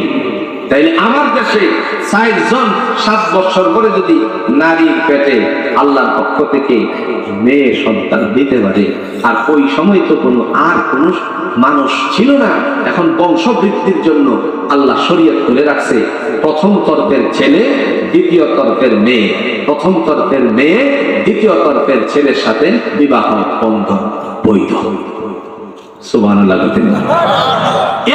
তাইলে আমার দেশে 60 জন 7 বছর পরে যদি নারীর পেটে আল্লাহর পক্ষ থেকে মেয়ে সন্তান দিতে পারে, আর ওই সময় তো কোনো মানুষ ছিল না। এখন বংশবৃদ্ধির জন্য আল্লাহ শরীয়ত করে রাখছে, প্রথম তরফের ছেলে দ্বিতীয় তরফের মেয়ে, প্রথম তরফের মেয়ে দ্বিতীয় তরফের ছেলের সাথে বিবাহ বন্ধন বৈধ। সুবহানাল্লাহ।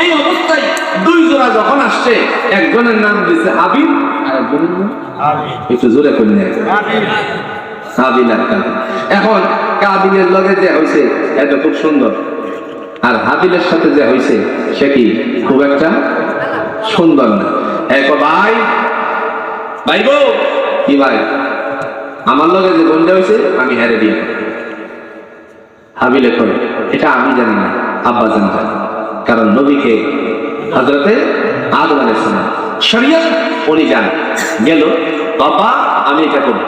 এই অবস্থায় দুই জোড়া যখন আসছে, একজনের নাম দিয়েছে হাবিল আর একজনের নাম একটু জোরে করলেন হাবিল আর কাবিল। এখন কাবিলের লগে যে হয়েছে এটা খুব সুন্দর, আর হাবিলের সাথে যে হয়েছে সে কি খুব একটা সুন্দর না। এক ভাই ভাই গো, কি ভাই, আমার লগে যে বোনটা হয়েছে আমি হেরে দিয়ে। হাবিলে করে এটা আমি জানি না, আব্বা জানি, কারণ নবীকে হযরতে আদম আলাইহিস সালাম শরীয়ত উনি জান গেল, বাবা আমি এটা করব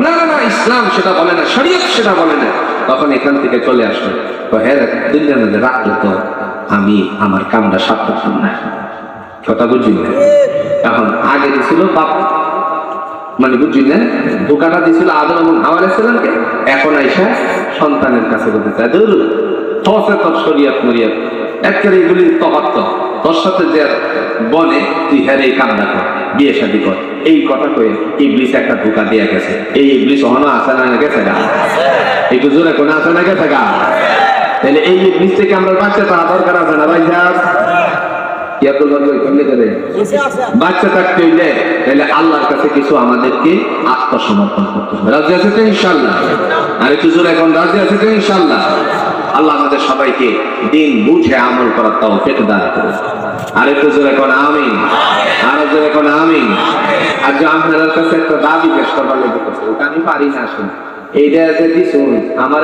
না, না ইসলাম সেটা বলে না, শরীয়ত সেটা বলে না। তখন এখান থেকে চলে আসলো, তো হ্যাঁ দুনিয়ার মধ্যে রাখলে তো আমি আমার কামটা সার্থক না, কথা বুঝি না। এখন আগে দিছিল বাপ, মানে বুঝি না, ধোকাটা দিছিল আদম এবং হাওয়া আলাইহিস সালামকে, এখন আইসা সন্তানের কাছে বলতে চায় দূর তসে তোর শরীয়ত মরিয়ত একেবারে এগুলি তফাৎ, তোর সাথে যে বনে তুই হ্যাঁ এই কামনা কর, বিয়ে শাদী কর, এই কথা কয়ে ইবলিস একটা ধোকা দিয়ে গেছে। এই ইবলিস অহনো আসে না গেছে না? একটু জোরে কোন আছে না গেছে গা? তাহলে এই নিচ থেকে আমরা বাচ্চা পাওয়া দরকার আছে না ভাই সাহেব? কি আব্দুল বাবু কেমনে করে বাচ্চা থাকতে হইলে তাহলে আল্লাহর কাছে কিছু আমাদেরকে আত্মসমর্পণ করতে হবে। রাজি আছে তো ইনশাআল্লাহ? আর একটু জোরে এখন রাজি আছে তো ইনশাআল্লাহ? আল্লাহ আমাদের সবাইকে দিন বুঝে আমল করার তৌফিক দান করুন। আর একটু জোরে এখন আমিন, আর জোরে এখন আমিন। আর যে আপনাদের কাছে একটা দাবি পেশ করবার লেগে ওটা আমি পারি না, আসুন এইটা দিছুন আমার